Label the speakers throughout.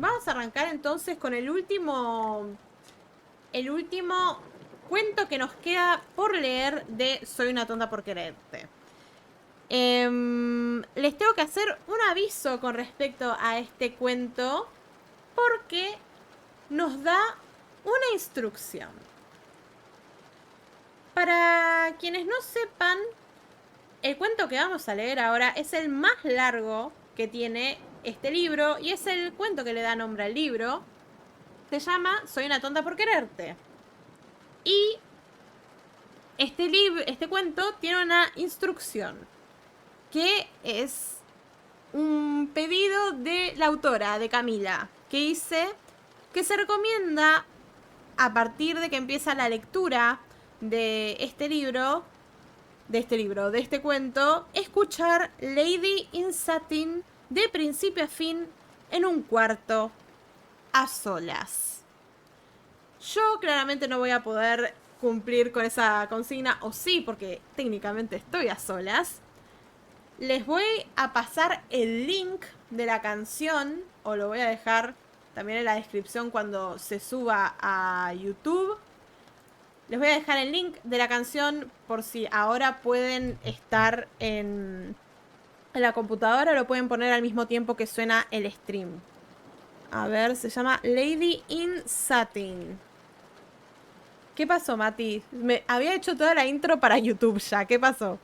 Speaker 1: Vamos a arrancar entonces con el último cuento que nos queda por leer de Soy una tonta por quererte. Les tengo que hacer un aviso con respecto a este cuento porque nos da una instrucción. Para quienes no sepan, el cuento que vamos a leer ahora es el más largo que tiene este libro y es el cuento que le da nombre al libro. Se llama Soy una tonta por quererte. Y este cuento tiene una instrucción que es un pedido de la autora, de Camila, que dice que se recomienda, a partir de que empieza la lectura de de este cuento, escuchar Lady in Satin de principio a fin en un cuarto a solas. Yo claramente no voy a poder cumplir con esa consigna, o sí, porque técnicamente estoy a solas. Les voy a pasar el link de la canción, o lo voy a dejar también en la descripción cuando se suba a YouTube. Les voy a dejar el link de la canción por si ahora pueden estar en la computadora, lo pueden poner al mismo tiempo que suena el stream. A ver, se llama Lady in Satin. ¿Qué pasó, Mati? Me había hecho toda la intro para YouTube ya. ¿Qué pasó?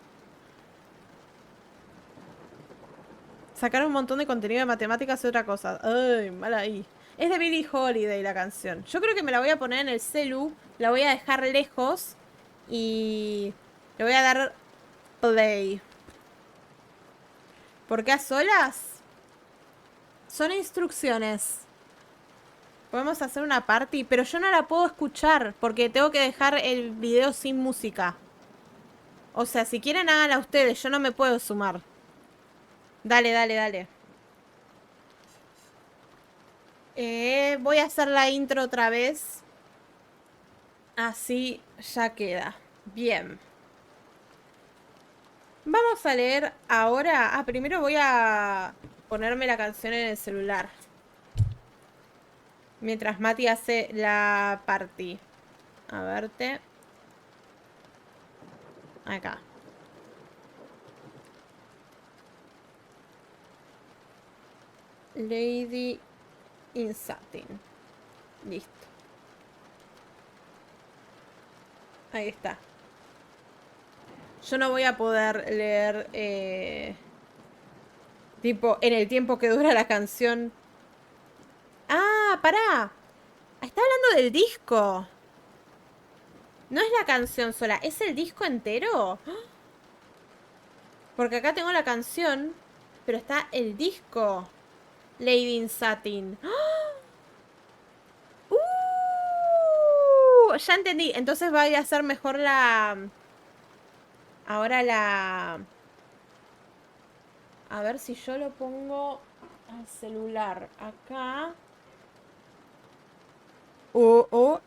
Speaker 1: Sacar un montón de contenido de matemáticas y otra cosa. Ay, mal ahí. Es de Billie Holiday la canción. Yo creo que me la voy a poner en el celu. La voy a dejar lejos. Y le voy a dar play. ¿Por qué a solas? Son instrucciones. Podemos hacer una party, pero yo no la puedo escuchar porque tengo que dejar el video sin música. O sea, si quieren háganla ustedes, yo no me puedo sumar. Dale, dale, dale. Voy a hacer la intro otra vez. Así ya queda. Bien. Vamos a leer ahora. Primero voy a ponerme la canción en el celular. Mientras Mati hace la party. A verte. Acá. Lady in Satin. Listo. Ahí está. Yo no voy a poder leer tipo en el tiempo que dura la canción. Ah, pará. Está hablando del disco. No es la canción sola, es el disco entero. Porque acá tengo la canción, pero está el disco. Lady in Satin. Ya entendí. Entonces voy a hacer mejor la... Ahora la... A ver si yo lo pongo al celular. Acá. Oh.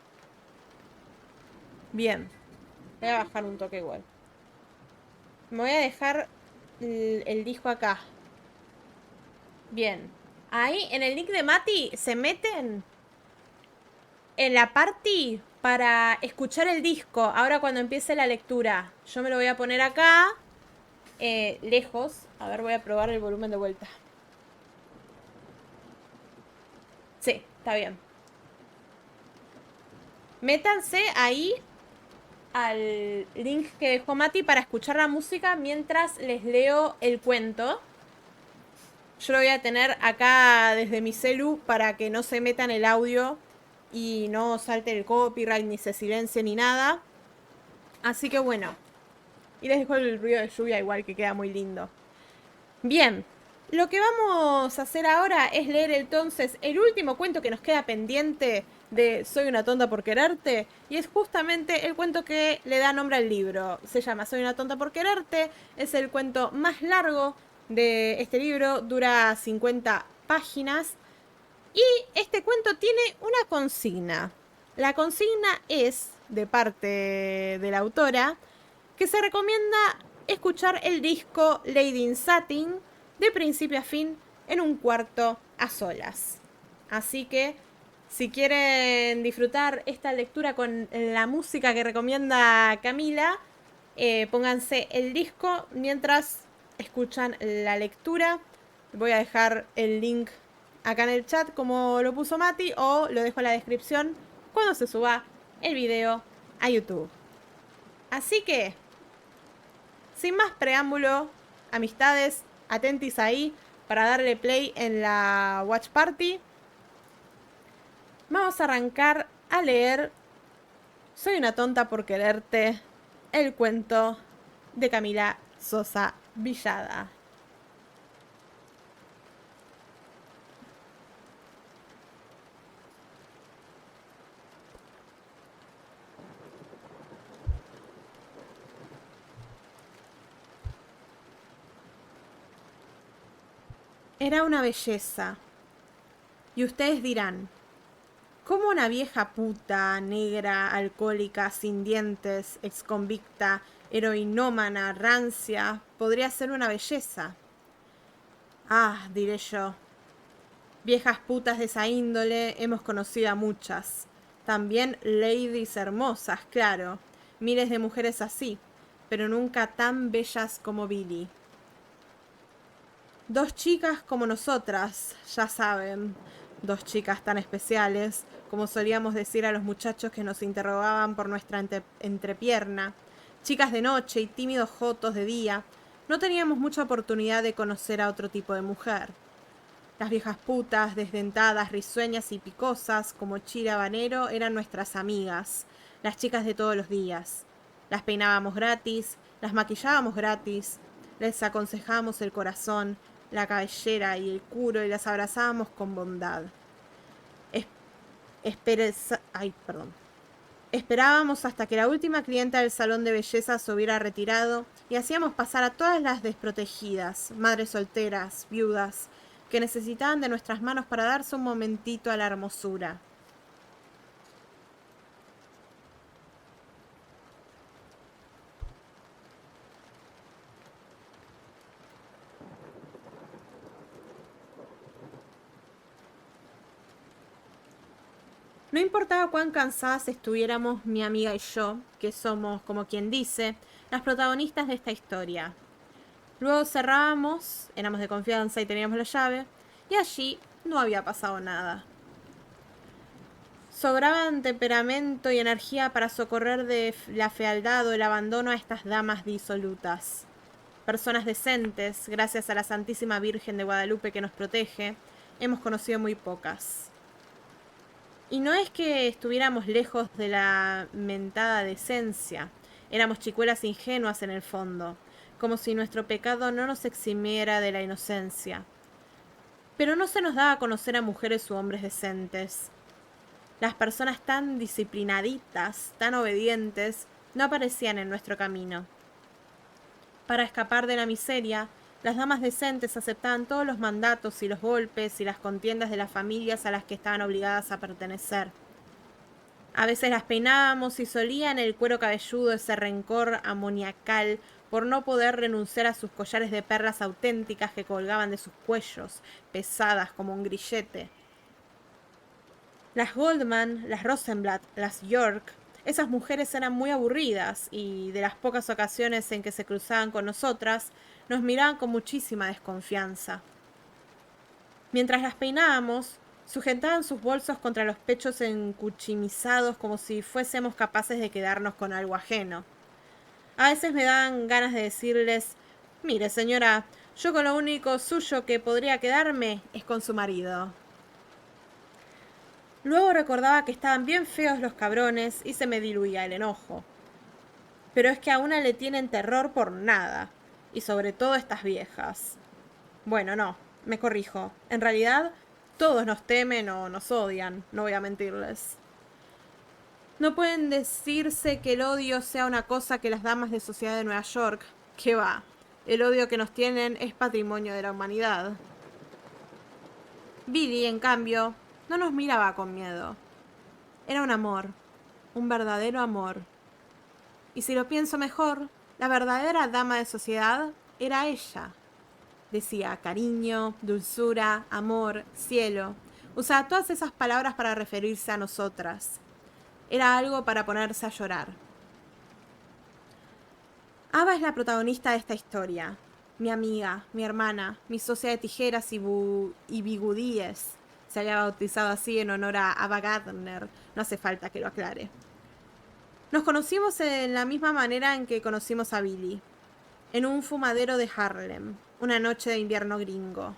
Speaker 1: Bien. Voy a bajar un toque igual. Me voy a dejar el disco acá. Bien. Ahí en el link de Mati se meten en la party para escuchar el disco. Ahora cuando empiece la lectura. Yo me lo voy a poner acá. Lejos. A ver, voy a probar el volumen de vuelta. Sí, está bien. Métanse ahí al link que dejó Mati para escuchar la música mientras les leo el cuento. Yo lo voy a tener acá desde mi celu para que no se metan el audio y no salte el copyright, ni se silencie, ni nada. Así que bueno. Y les dejo el ruido de lluvia igual, que queda muy lindo. Bien. Lo que vamos a hacer ahora es leer entonces el último cuento que nos queda pendiente de Soy una tonta por quererte. Y es justamente el cuento que le da nombre al libro. Se llama Soy una tonta por quererte. Es el cuento más largo de este libro. Dura 50 páginas. Y este cuento tiene una consigna. La consigna es, de parte de la autora, que se recomienda escuchar el disco Lady in Satin de principio a fin en un cuarto a solas. Así que si quieren disfrutar esta lectura con la música que recomienda Camila, pónganse el disco mientras escuchan la lectura. Voy a dejar el link acá en el chat como lo puso Mati, o lo dejo en la descripción cuando se suba el video a YouTube. Así que, sin más preámbulo, amistades, atentis ahí para darle play en la Watch Party. Vamos a arrancar a leer Soy una tonta por quererte, el cuento de Camila Sosa Villada. Era una belleza. Y ustedes dirán, ¿cómo una vieja puta, negra, alcohólica, sin dientes, exconvicta, heroinómana, rancia, podría ser una belleza? Ah, diré yo. Viejas putas de esa índole hemos conocido a muchas. También ladies hermosas, claro. Miles de mujeres así, pero nunca tan bellas como Billy. Dos chicas como nosotras, ya saben. Dos chicas tan especiales, como solíamos decir a los muchachos que nos interrogaban por nuestra entrepierna. Chicas de noche y tímidos jotos de día. No teníamos mucha oportunidad de conocer a otro tipo de mujer. Las viejas putas, desdentadas, risueñas y picosas, como Chira Banero, eran nuestras amigas, las chicas de todos los días. Las peinábamos gratis, las maquillábamos gratis, les aconsejábamos el corazón, la cabellera y el culo y las abrazábamos con bondad. Esperábamos hasta que la última clienta del salón de belleza se hubiera retirado y hacíamos pasar a todas las desprotegidas, madres solteras, viudas, que necesitaban de nuestras manos para darse un momentito a la hermosura. No importaba cuán cansadas estuviéramos mi amiga y yo, que somos, como quien dice, las protagonistas de esta historia. Luego cerrábamos, éramos de confianza y teníamos la llave, y allí no había pasado nada. Sobraban temperamento y energía para socorrer de la fealdad o el abandono a estas damas disolutas. Personas decentes, gracias a la Santísima Virgen de Guadalupe que nos protege, hemos conocido muy pocas. Y no es que estuviéramos lejos de la mentada decencia, éramos chicuelas ingenuas en el fondo, como si nuestro pecado no nos eximiera de la inocencia. Pero no se nos daba a conocer a mujeres u hombres decentes. Las personas tan disciplinaditas, tan obedientes, no aparecían en nuestro camino. Para escapar de la miseria, las damas decentes aceptaban todos los mandatos y los golpes y las contiendas de las familias a las que estaban obligadas a pertenecer. A veces las peinábamos y solían el cuero cabelludo ese rencor amoniacal por no poder renunciar a sus collares de perlas auténticas que colgaban de sus cuellos, pesadas como un grillete. Las Goldman, las Rosenblatt, las York, esas mujeres eran muy aburridas y de las pocas ocasiones en que se cruzaban con nosotras, nos miraban con muchísima desconfianza. Mientras las peinábamos, sujetaban sus bolsos contra los pechos encuchimizados como si fuésemos capaces de quedarnos con algo ajeno. A veces me daban ganas de decirles, mire señora, yo con lo único suyo que podría quedarme es con su marido. Luego recordaba que estaban bien feos los cabrones y se me diluía el enojo. Pero es que a una le tienen terror por nada, y sobre todo estas viejas. Bueno, no, me corrijo. En realidad, todos nos temen o nos odian, no voy a mentirles. No pueden decirse que el odio sea una cosa que las damas de sociedad de Nueva York, que va, el odio que nos tienen es patrimonio de la humanidad. Billy, en cambio, no nos miraba con miedo. Era un amor, un verdadero amor. Y si lo pienso mejor, la verdadera dama de sociedad era ella. Decía cariño, dulzura, amor, cielo, Usaba todas esas palabras para referirse a nosotras. Era algo para ponerse a llorar. Ava es la protagonista de esta historia. Mi amiga, mi hermana, mi socia de tijeras y bigudíes. Se había bautizado así en honor a Ava Gardner. No hace falta que lo aclare. Nos conocimos en la misma manera en que conocimos a Billy. En un fumadero de Harlem. Una noche de invierno gringo.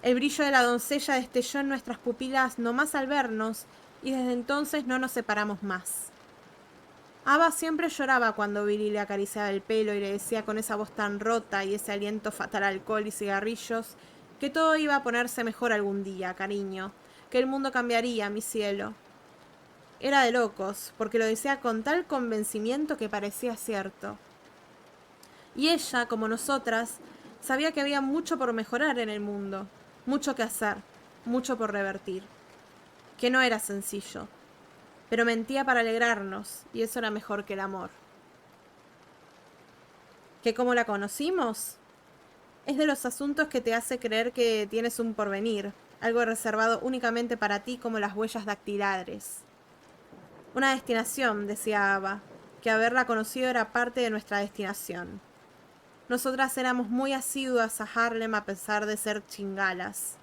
Speaker 1: El brillo de la doncella destelló en nuestras pupilas nomás al vernos, y desde entonces no nos separamos más. Ava siempre lloraba cuando Billy le acariciaba el pelo y le decía con esa voz tan rota y ese aliento fatal a alcohol y cigarrillos que todo iba a ponerse mejor algún día, cariño, que el mundo cambiaría, mi cielo. Era de locos, porque lo decía con tal convencimiento que parecía cierto. Y ella, como nosotras, sabía que había mucho por mejorar en el mundo, mucho que hacer, mucho por revertir. Que no era sencillo, pero mentía para alegrarnos, y eso era mejor que el amor. ¿Que cómo la conocimos? Es de los asuntos que te hace creer que tienes un porvenir, algo reservado únicamente para ti como las huellas dactilares. Una destinación, decía Ava, que haberla conocido era parte de nuestra destinación. Nosotras éramos muy asiduas a Harlem a pesar de ser chilangas,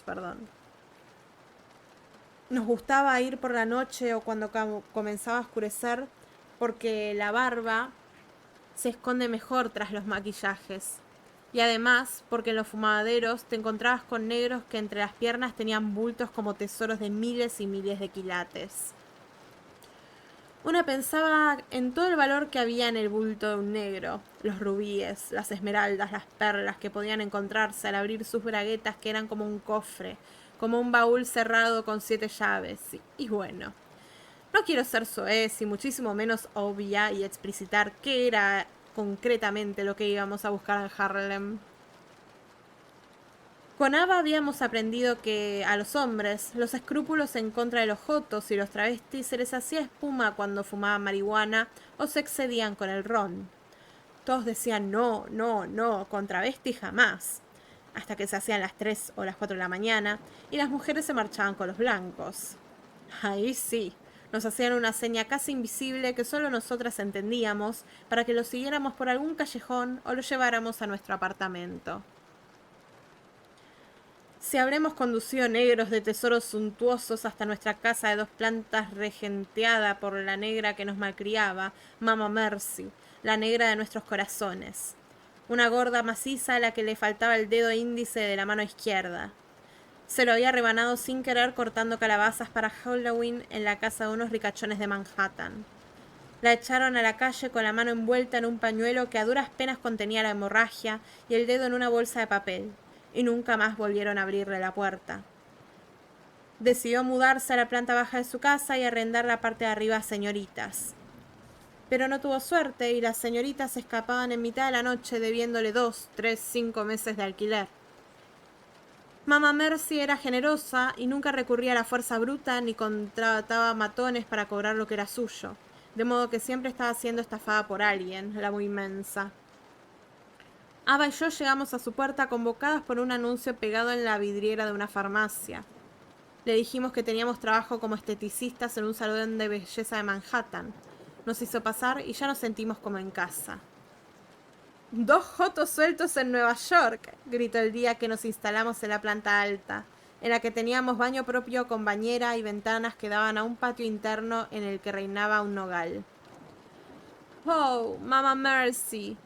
Speaker 1: perdón. Nos gustaba ir por la noche o cuando comenzaba a oscurecer porque la barba se esconde mejor tras los maquillajes. Y además, porque en los fumaderos te encontrabas con negros que entre las piernas tenían bultos como tesoros de miles y miles de quilates. Una pensaba en todo el valor que había en el bulto de un negro, los rubíes, las esmeraldas, las perlas que podían encontrarse al abrir sus braguetas que eran como un cofre, como un baúl cerrado con 7 llaves. Y bueno, no quiero ser soez y muchísimo menos obvia y explicitar qué era concretamente lo que íbamos a buscar en Harlem. Con Ava habíamos aprendido que a los hombres los escrúpulos en contra de los jotos y los travestis se les hacía espuma cuando fumaban marihuana o se excedían con el ron. Todos decían no, no, no, con travestis jamás, hasta que se hacían las 3 o las 4 de la mañana y las mujeres se marchaban con los blancos. Ahí sí, nos hacían una seña casi invisible que solo nosotras entendíamos para que lo siguiéramos por algún callejón o lo lleváramos a nuestro apartamento. Si habremos conducido negros de tesoros suntuosos hasta nuestra casa de 2 plantas regenteada por la negra que nos malcriaba, Mama Mercy, la negra de nuestros corazones. Una gorda maciza a la que le faltaba el dedo índice de la mano izquierda. Se lo había rebanado sin querer cortando calabazas para Halloween en la casa de unos ricachones de Manhattan. La echaron a la calle con la mano envuelta en un pañuelo que a duras penas contenía la hemorragia y el dedo en una bolsa de papel, y nunca más volvieron a abrirle la puerta. Decidió mudarse a la planta baja de su casa y arrendar la parte de arriba a señoritas. Pero no tuvo suerte y las señoritas se escapaban en mitad de la noche debiéndole 2, 3, 5 meses de alquiler. Mama Mercy era generosa y nunca recurría a la fuerza bruta ni contrataba matones para cobrar lo que era suyo, de modo que siempre estaba siendo estafada por alguien, la muy mensa. Ava y yo llegamos a su puerta convocadas por un anuncio pegado en la vidriera de una farmacia. Le dijimos que teníamos trabajo como esteticistas en un salón de belleza de Manhattan. Nos hizo pasar y ya nos sentimos como en casa. «¡2 jotos sueltos en Nueva York!», gritó el día que nos instalamos en la planta alta, en la que teníamos baño propio con bañera y ventanas que daban a un patio interno en el que reinaba un nogal. «Oh, Mama Mercy»,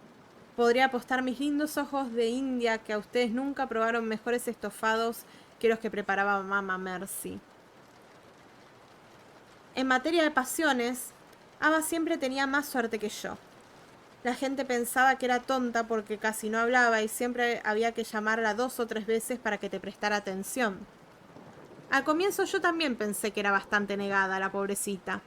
Speaker 1: podría apostar mis lindos ojos de India que a ustedes nunca probaron mejores estofados que los que preparaba Mama Mercy. En materia de pasiones, Ava siempre tenía más suerte que yo. La gente pensaba que era tonta porque casi no hablaba y siempre había que llamarla 2 o 3 veces para que te prestara atención. Al comienzo yo también pensé que era bastante negada, la pobrecita.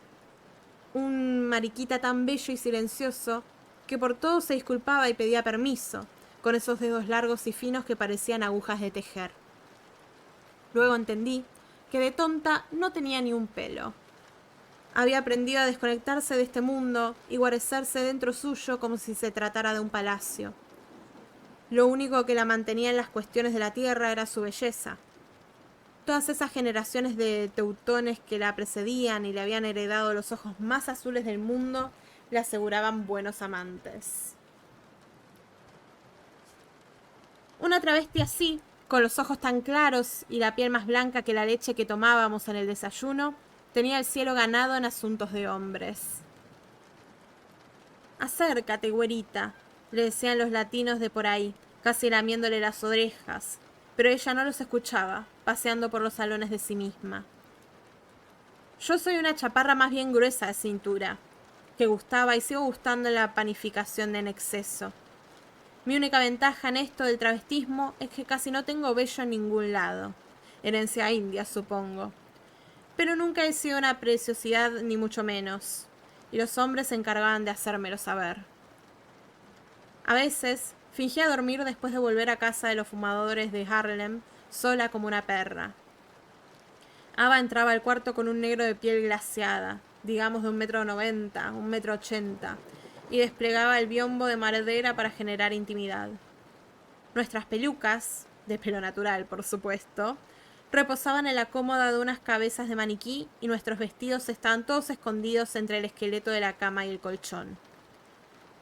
Speaker 1: Un mariquita tan bello y silencioso que por todo se disculpaba y pedía permiso, con esos dedos largos y finos que parecían agujas de tejer. Luego entendí que de tonta no tenía ni un pelo. Había aprendido a desconectarse de este mundo y guarecerse dentro suyo como si se tratara de un palacio. Lo único que la mantenía en las cuestiones de la tierra era su belleza, Todas esas generaciones de teutones que la precedían y le habían heredado los ojos más azules del mundo, le aseguraban buenos amantes. Una travesti así, con los ojos tan claros y la piel más blanca que la leche que tomábamos en el desayuno, tenía el cielo ganado en asuntos de hombres. Acércate, güerita, le decían los latinos de por ahí, casi lamiéndole las orejas, pero ella no los escuchaba, paseando por los salones de sí misma. Yo soy una chaparra más bien gruesa de cintura, que gustaba y sigo gustando en la panificación en exceso. Mi única ventaja en esto del travestismo es que casi no tengo vello en ningún lado. Herencia india, supongo. Pero nunca he sido una preciosidad ni mucho menos, y los hombres se encargaban de hacérmelo saber. A veces, fingía dormir después de volver a casa de los fumadores de Harlem, sola como una perra. Ava entraba al cuarto con un negro de piel glaciada, digamos de 1,90 m, 1,80 m, y desplegaba el biombo de madera para generar intimidad. Nuestras pelucas, de pelo natural por supuesto, reposaban en la cómoda de unas cabezas de maniquí y nuestros vestidos estaban todos escondidos entre el esqueleto de la cama y el colchón.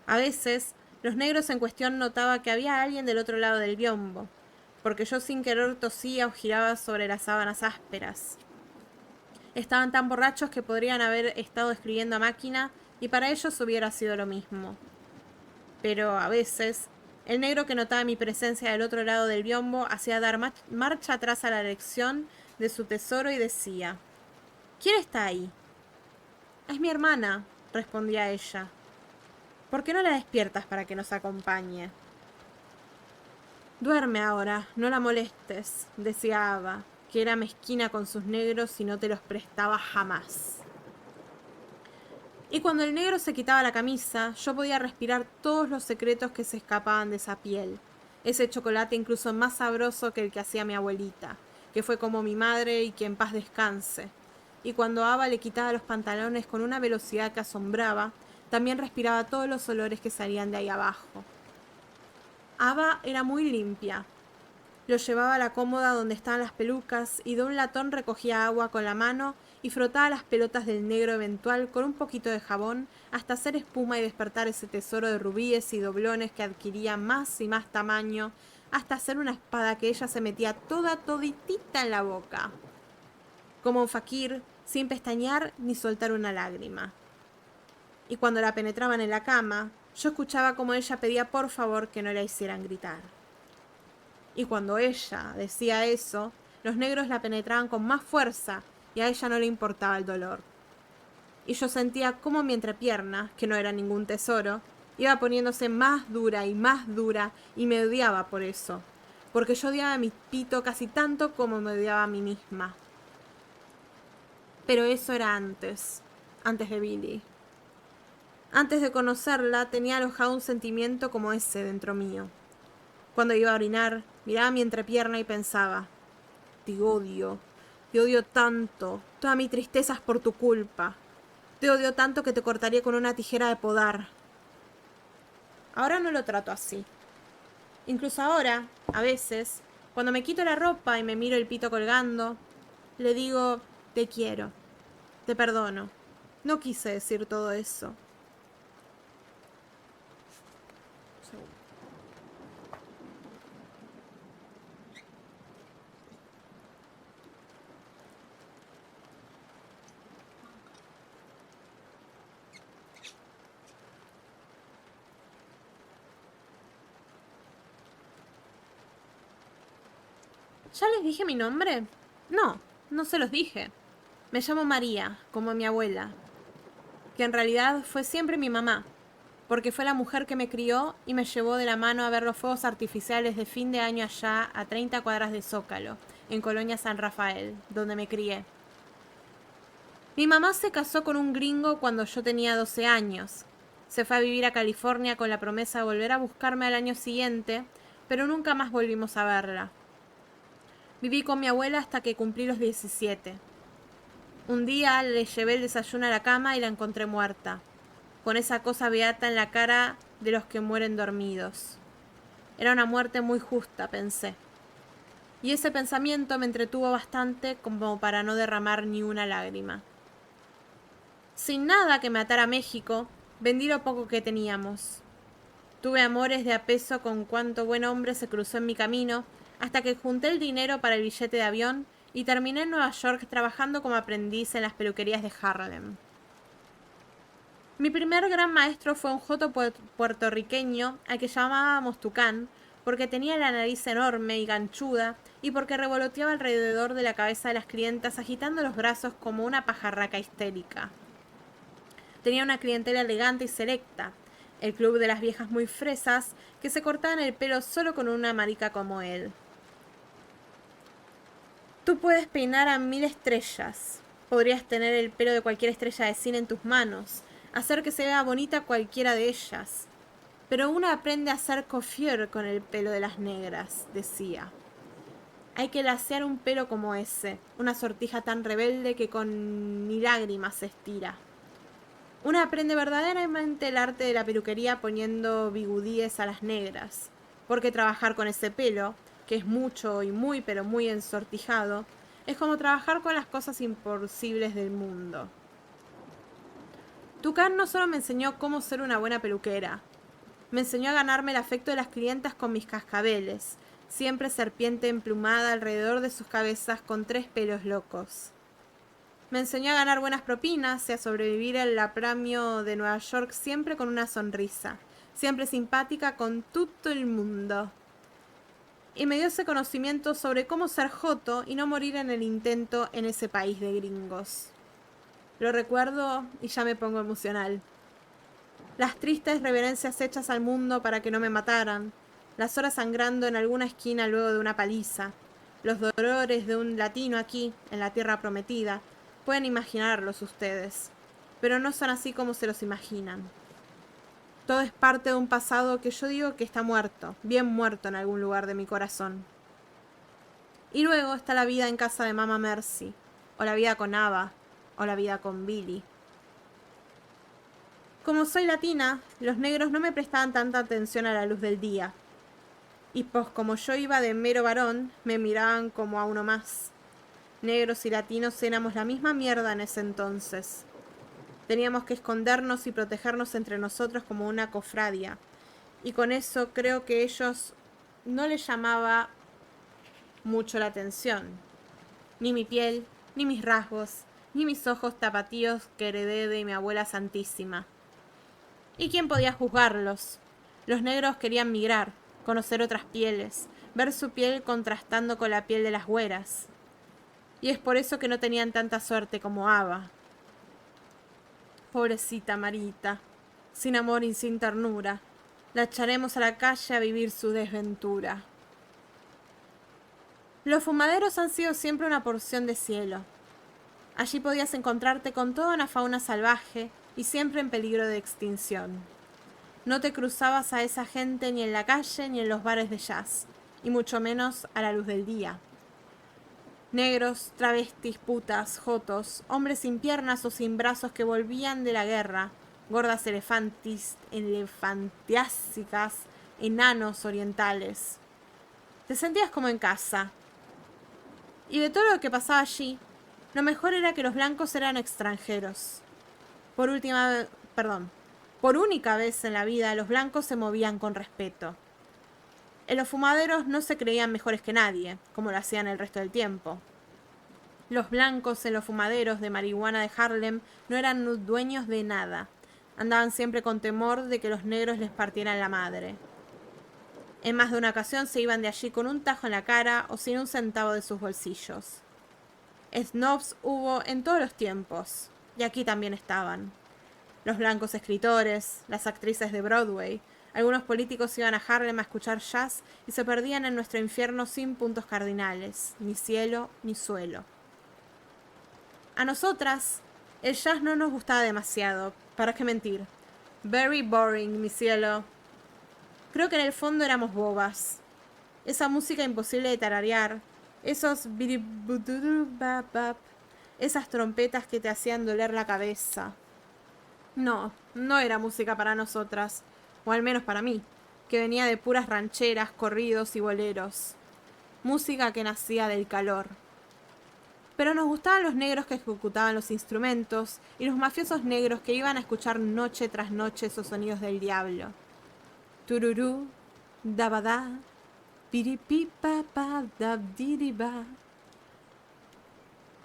Speaker 1: A veces, los negros en cuestión notaba que había alguien del otro lado del biombo, porque yo sin querer tosía o giraba sobre las sábanas ásperas. Estaban tan borrachos que podrían haber estado escribiendo a máquina y para ellos hubiera sido lo mismo. Pero a veces, el negro que notaba mi presencia del otro lado del biombo hacía dar marcha atrás a la elección de su tesoro y decía: ¿Quién está ahí? Es mi hermana, respondía ella. ¿Por qué no la despiertas para que nos acompañe? Duerme ahora, no la molestes, decía Ava, que era mezquina con sus negros y no te los prestaba jamás. Y cuando el negro se quitaba la camisa, yo podía respirar todos los secretos que se escapaban de esa piel. Ese chocolate incluso más sabroso que el que hacía mi abuelita, que fue como mi madre y que en paz descanse. Y cuando Ava le quitaba los pantalones con una velocidad que asombraba, también respiraba todos los olores que salían de ahí abajo. Ava era muy limpia. Lo llevaba a la cómoda donde estaban las pelucas y de un latón recogía agua con la mano y frotaba las pelotas del negro eventual con un poquito de jabón hasta hacer espuma y despertar ese tesoro de rubíes y doblones que adquiría más y más tamaño hasta hacer una espada que ella se metía toditita en la boca, como un faquir, sin pestañear ni soltar una lágrima. Y cuando la penetraban en la cama, yo escuchaba como ella pedía por favor que no la hicieran gritar. Y cuando ella decía eso, los negros la penetraban con más fuerza y a ella no le importaba el dolor. Y yo sentía como mi entrepierna, que no era ningún tesoro, iba poniéndose más dura y me odiaba por eso, porque yo odiaba a mi pito casi tanto como me odiaba a mí misma. Pero eso era antes de Billy. Antes de conocerla tenía alojado un sentimiento como ese dentro mío. Cuando iba a orinar, miraba mi entrepierna y pensaba: te odio tanto, toda mi tristeza es por tu culpa. Te odio tanto que te cortaría con una tijera de podar. Ahora no lo trato así. Incluso ahora, a veces, cuando me quito la ropa y me miro el pito colgando, le digo: te quiero, te perdono. No quise decir todo eso. ¿Ya les dije mi nombre? No, no se los dije. Me llamo María, como mi abuela, que en realidad fue siempre mi mamá, porque fue la mujer que me crió y me llevó de la mano a ver los fuegos artificiales de fin de año allá a 30 cuadras de Zócalo, en Colonia San Rafael, donde me crié. Mi mamá se casó con un gringo cuando yo tenía 12 años. Se fue a vivir a California con la promesa de volver a buscarme al año siguiente, pero nunca más volvimos a verla. Viví con mi abuela hasta que cumplí los 17. Un día le llevé el desayuno a la cama y la encontré muerta, con esa cosa beata en la cara de los que mueren dormidos. Era una muerte muy justa, pensé. y ese pensamiento me entretuvo bastante como para no derramar ni una lágrima. Sin nada que me atara a México, vendí lo poco que teníamos. Tuve amores de a peso con cuanto buen hombre se cruzó en mi camino, hasta que junté el dinero para el billete de avión y terminé en Nueva York trabajando como aprendiz en las peluquerías de Harlem. Mi primer gran maestro fue un joto puertorriqueño al que llamábamos Tucán, porque tenía la nariz enorme y ganchuda y porque revoloteaba alrededor de la cabeza de las clientas agitando los brazos como una pajarraca histérica. Tenía una clientela elegante y selecta, el club de las viejas muy fresas que se cortaban el pelo solo con una marica como él. Tú puedes peinar a 1000 estrellas, podrías tener el pelo de cualquier estrella de cine en tus manos, hacer que se vea bonita cualquiera de ellas. Pero una aprende a hacer coiffure con el pelo de las negras, decía. Hay que lacear un pelo como ese, una sortija tan rebelde que con ni lágrimas se estira. Una aprende verdaderamente el arte de la peluquería poniendo bigudíes a las negras, porque trabajar con ese pelo, que es mucho y muy pero muy ensortijado, es como trabajar con las cosas imposibles del mundo. Tucán no solo me enseñó cómo ser una buena peluquera, me enseñó a ganarme el afecto de las clientas con mis cascabeles, siempre serpiente emplumada alrededor de sus cabezas con 3 pelos locos. Me enseñó a ganar buenas propinas y a sobrevivir al apremio de Nueva York siempre con una sonrisa, siempre simpática con todo el mundo. Y me dio ese conocimiento sobre cómo ser joto y no morir en el intento en ese país de gringos. Lo recuerdo y ya me pongo emocional. Las tristes reverencias hechas al mundo para que no me mataran, las horas sangrando en alguna esquina luego de una paliza, los dolores de un latino aquí, en la tierra prometida, pueden imaginarlos ustedes, pero no son así como se los imaginan. Todo es parte de un pasado que yo digo que está muerto, bien muerto en algún lugar de mi corazón. Y luego está la vida en casa de Mama Mercy, o la vida con Ava, o la vida con Billy. Como soy latina, los negros no me prestaban tanta atención a la luz del día. Y pues como yo iba de mero varón, me miraban como a uno más. Negros y latinos éramos la misma mierda en ese entonces. Teníamos que escondernos y protegernos entre nosotros como una cofradia. Y con eso creo que ellos no les llamaba mucho la atención. Ni mi piel, ni mis rasgos, ni mis ojos tapatíos que heredé de mi abuela santísima. ¿Y quién podía juzgarlos? Los negros querían migrar, conocer otras pieles, ver su piel contrastando con la piel de las güeras. Y es por eso que no tenían tanta suerte como Ava. Pobrecita Marita, sin amor y sin ternura, la echaremos a la calle a vivir su desventura. Los fumaderos han sido siempre una porción de cielo. Allí podías encontrarte con toda una fauna salvaje y siempre en peligro de extinción. No te cruzabas a esa gente ni en la calle ni en los bares de jazz, y mucho menos a la luz del día. Negros, travestis, putas, jotos, hombres sin piernas o sin brazos que volvían de la guerra, gordas elefantiásicas, enanos orientales. Te sentías como en casa. Y de todo lo que pasaba allí, lo mejor era que los blancos eran extranjeros. Por única vez en la vida, los blancos se movían con respeto. En los fumaderos no se creían mejores que nadie, como lo hacían el resto del tiempo. Los blancos en los fumaderos de marihuana de Harlem no eran dueños de nada. Andaban siempre con temor de que los negros les partieran la madre. En más de una ocasión se iban de allí con un tajo en la cara o sin un centavo de sus bolsillos. Snobs hubo en todos los tiempos, y aquí también estaban. Los blancos escritores, las actrices de Broadway, algunos políticos iban a Harlem a escuchar jazz y se perdían en nuestro infierno sin puntos cardinales, ni cielo ni suelo. A nosotras, el jazz no nos gustaba demasiado, ¿para qué mentir? Very boring, mi cielo. Creo que en el fondo éramos bobas. Esa música imposible de tararear, esos biribudurubabab, esas trompetas que te hacían doler la cabeza. No, no era música para nosotras, o al menos para mí, que venía de puras rancheras, corridos y boleros. música que nacía del calor. Pero nos gustaban los negros que ejecutaban los instrumentos y los mafiosos negros que iban a escuchar noche tras noche esos sonidos del diablo. Tururú, dabadá, piripipa, dabdiriba.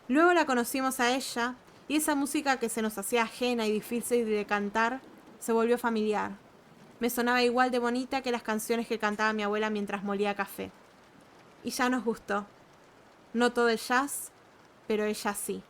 Speaker 1: Luego la conocimos a ella y esa música que se nos hacía ajena y difícil de cantar se volvió familiar. Me sonaba igual de bonita que las canciones que cantaba mi abuela mientras molía café. Y ya nos gustó. No todo el jazz, pero ella sí.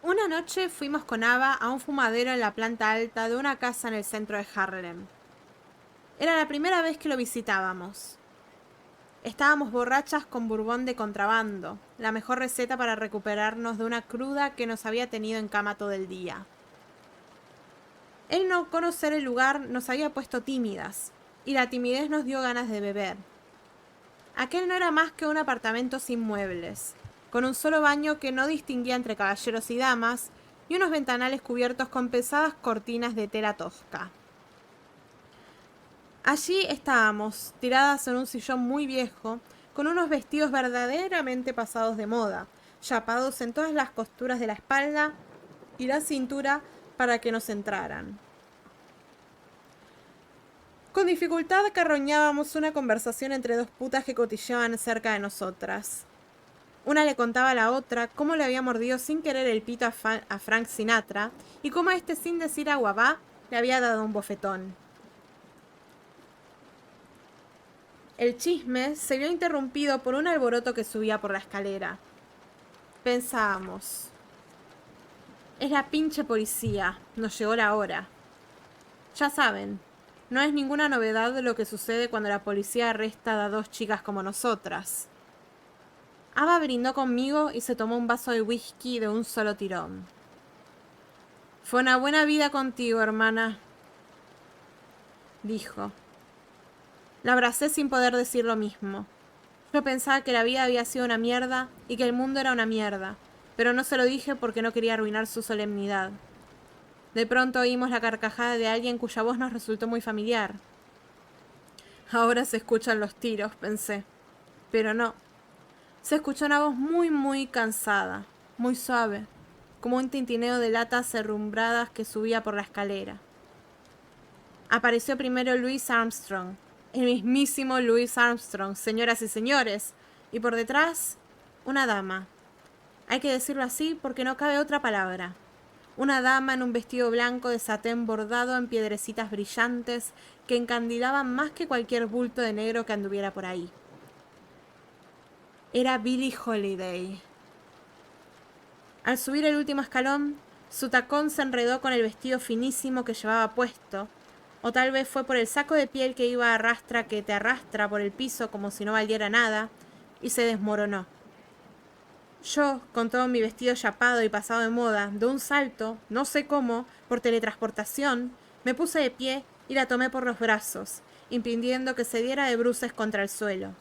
Speaker 1: Una noche fuimos con Ava a un fumadero en la planta alta de una casa en el centro de Harlem. Era la primera vez que lo visitábamos. Estábamos borrachas con bourbon de contrabando, la mejor receta para recuperarnos de una cruda que nos había tenido en cama todo el día. El no conocer el lugar nos había puesto tímidas, y la timidez nos dio ganas de beber. Aquel no era más que un apartamento sin muebles, con un solo baño que no distinguía entre caballeros y damas, y unos ventanales cubiertos con pesadas cortinas de tela tosca. Allí estábamos, tiradas en un sillón muy viejo, con unos vestidos verdaderamente pasados de moda, chapados en todas las costuras de la espalda y la cintura para que nos entraran. Con dificultad carroñábamos una conversación entre dos putas que cotillaban cerca de nosotras. Una le contaba a la otra cómo le había mordido sin querer el pito a Frank Sinatra y cómo este, sin decir aguabá, le había dado un bofetón. El chisme se vio interrumpido por un alboroto que subía por la escalera. Pensábamos. Es la pinche policía, nos llegó la hora. Ya saben, no es ninguna novedad lo que sucede cuando la policía arresta a dos chicas como nosotras. Ava brindó conmigo y se tomó un vaso de whisky de un solo tirón. Fue una buena vida contigo, hermana, dijo. La abracé sin poder decir lo mismo. Yo pensaba que la vida había sido una mierda y que el mundo era una mierda, pero no se lo dije porque no quería arruinar su solemnidad. De pronto oímos la carcajada de alguien cuya voz nos resultó muy familiar. Ahora se escuchan los tiros, pensé. Pero no. Se escuchó una voz muy cansada, muy suave, como un tintineo de latas herrumbradas que subía por la escalera. Apareció primero Louis Armstrong, el mismísimo Louis Armstrong, señoras y señores, y por detrás, una dama. Hay que decirlo así porque no cabe otra palabra. Una dama en un vestido blanco de satén bordado en piedrecitas brillantes que encandilaban más que cualquier bulto de negro que anduviera por ahí. Era Billie Holiday. Al subir el último escalón, su tacón se enredó con el vestido finísimo que llevaba puesto, o tal vez fue por el saco de piel que iba a arrastra que te arrastra por el piso como si no valiera nada, y se desmoronó. Yo, con todo mi vestido chapado y pasado de moda, de un salto, no sé cómo, por teletransportación, me puse de pie y la tomé por los brazos, impidiendo que se diera de bruces contra el suelo.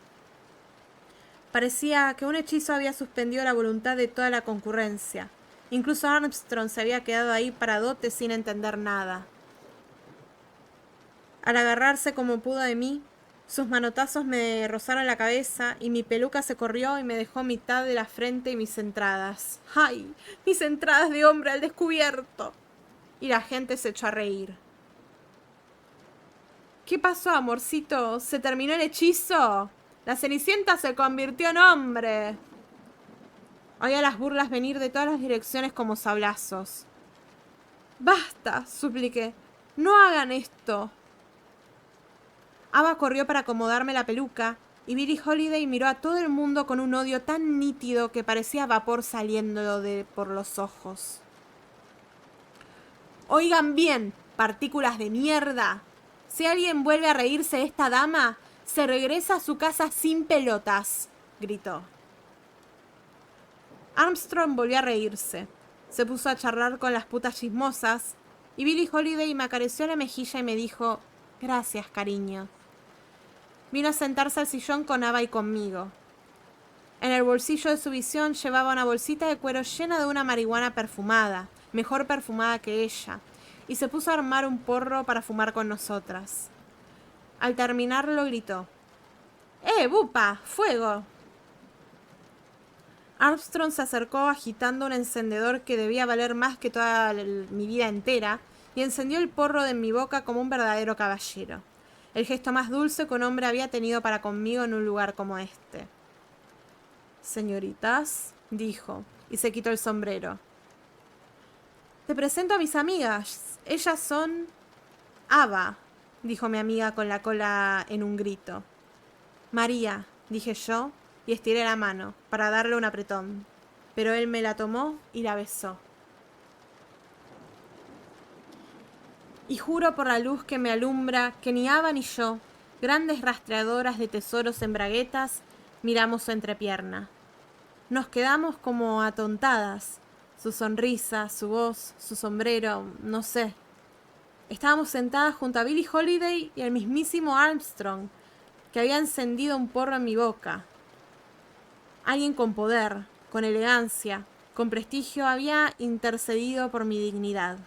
Speaker 1: Parecía que un hechizo había suspendido la voluntad de toda la concurrencia. Incluso Armstrong se había quedado ahí paradote sin entender nada. Al agarrarse como pudo de mí, sus manotazos me rozaron la cabeza y mi peluca se corrió y me dejó mitad de la frente y mis entradas. ¡Ay! ¡Mis entradas de hombre al descubierto! Y la gente se echó a reír. ¿Qué pasó, amorcito? ¿Se terminó el hechizo? La Cenicienta se convirtió en hombre. Oía las burlas venir de todas las direcciones como sablazos. ¡Basta!, supliqué. ¡No hagan esto! Ava corrió para acomodarme la peluca y Billie Holiday miró a todo el mundo con un odio tan nítido que parecía vapor saliendo por los ojos. Oigan bien, partículas de mierda. Si alguien vuelve a reírse de esta dama, se regresa a su casa sin pelotas, gritó. Armstrong volvió a reírse. Se puso a charlar con las putas chismosas y Billie Holiday me acarició la mejilla y me dijo: «Gracias, cariño». Vino a sentarse al sillón con Ava y conmigo. En el bolsillo de su visión llevaba una bolsita de cuero llena de una marihuana perfumada, mejor perfumada que ella, y se puso a armar un porro para fumar con nosotras. Al terminarlo gritó: bupa! ¡Fuego!». Armstrong se acercó agitando un encendedor que debía valer más que toda mi vida entera, y encendió el porro de mi boca como un verdadero caballero. El gesto más dulce que un hombre había tenido para conmigo en un lugar como este. «Señoritas», dijo, y se quitó el sombrero. «Te presento a mis amigas. Ellas son...». «Ava», dijo mi amiga con la cola en un grito. «María», dije yo, y estiré la mano para darle un apretón, pero él me la tomó y la besó. Y juro por la luz que me alumbra que ni Ava ni yo, grandes rastreadoras de tesoros en braguetas, miramos su entrepierna. Nos quedamos como atontadas. Su sonrisa, su voz, su sombrero, no sé. Estábamos sentadas junto a Billie Holiday y al mismísimo Armstrong, que había encendido un porro en mi boca. Alguien con poder, con elegancia, con prestigio había intercedido por mi dignidad.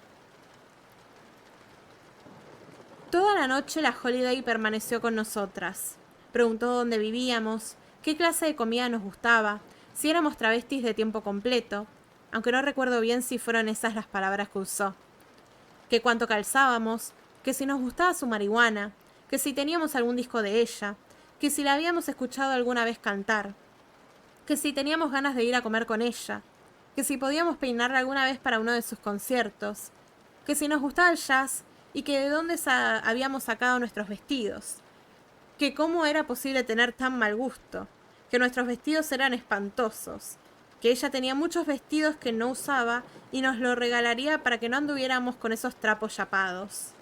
Speaker 1: Toda la noche la Holiday permaneció con nosotras. Preguntó dónde vivíamos, qué clase de comida nos gustaba, si éramos travestis de tiempo completo, aunque no recuerdo bien si fueron esas las palabras que usó. Que cuánto calzábamos, que si nos gustaba su marihuana, que si teníamos algún disco de ella, que si la habíamos escuchado alguna vez cantar, que si teníamos ganas de ir a comer con ella, que si podíamos peinarla alguna vez para uno de sus conciertos, que si nos gustaba el jazz y que de dónde habíamos sacado nuestros vestidos, que cómo era posible tener tan mal gusto, que nuestros vestidos eran espantosos, que ella tenía muchos vestidos que no usaba y nos lo regalaría para que no anduviéramos con esos trapos chapados.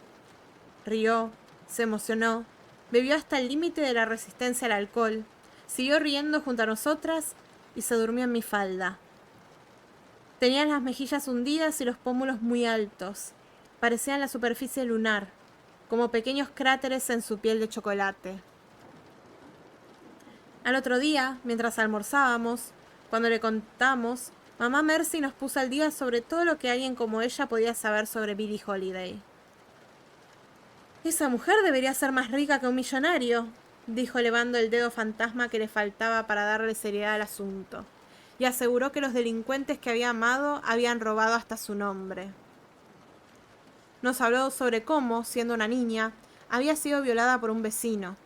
Speaker 1: Rió, se emocionó, bebió hasta el límite de la resistencia al alcohol, siguió riendo junto a nosotras y se durmió en mi falda. Tenía las mejillas hundidas y los pómulos muy altos. Parecían la superficie lunar, como pequeños cráteres en su piel de chocolate. Al otro día, mientras almorzábamos, cuando le contamos, mamá Mercy nos puso al día sobre todo lo que alguien como ella podía saber sobre Billie Holiday. «Esa mujer debería ser más rica que un millonario», dijo elevando el dedo fantasma que le faltaba para darle seriedad al asunto, y aseguró que los delincuentes que había amado habían robado hasta su nombre. Nos habló sobre cómo, siendo una niña, había sido violada por un vecino,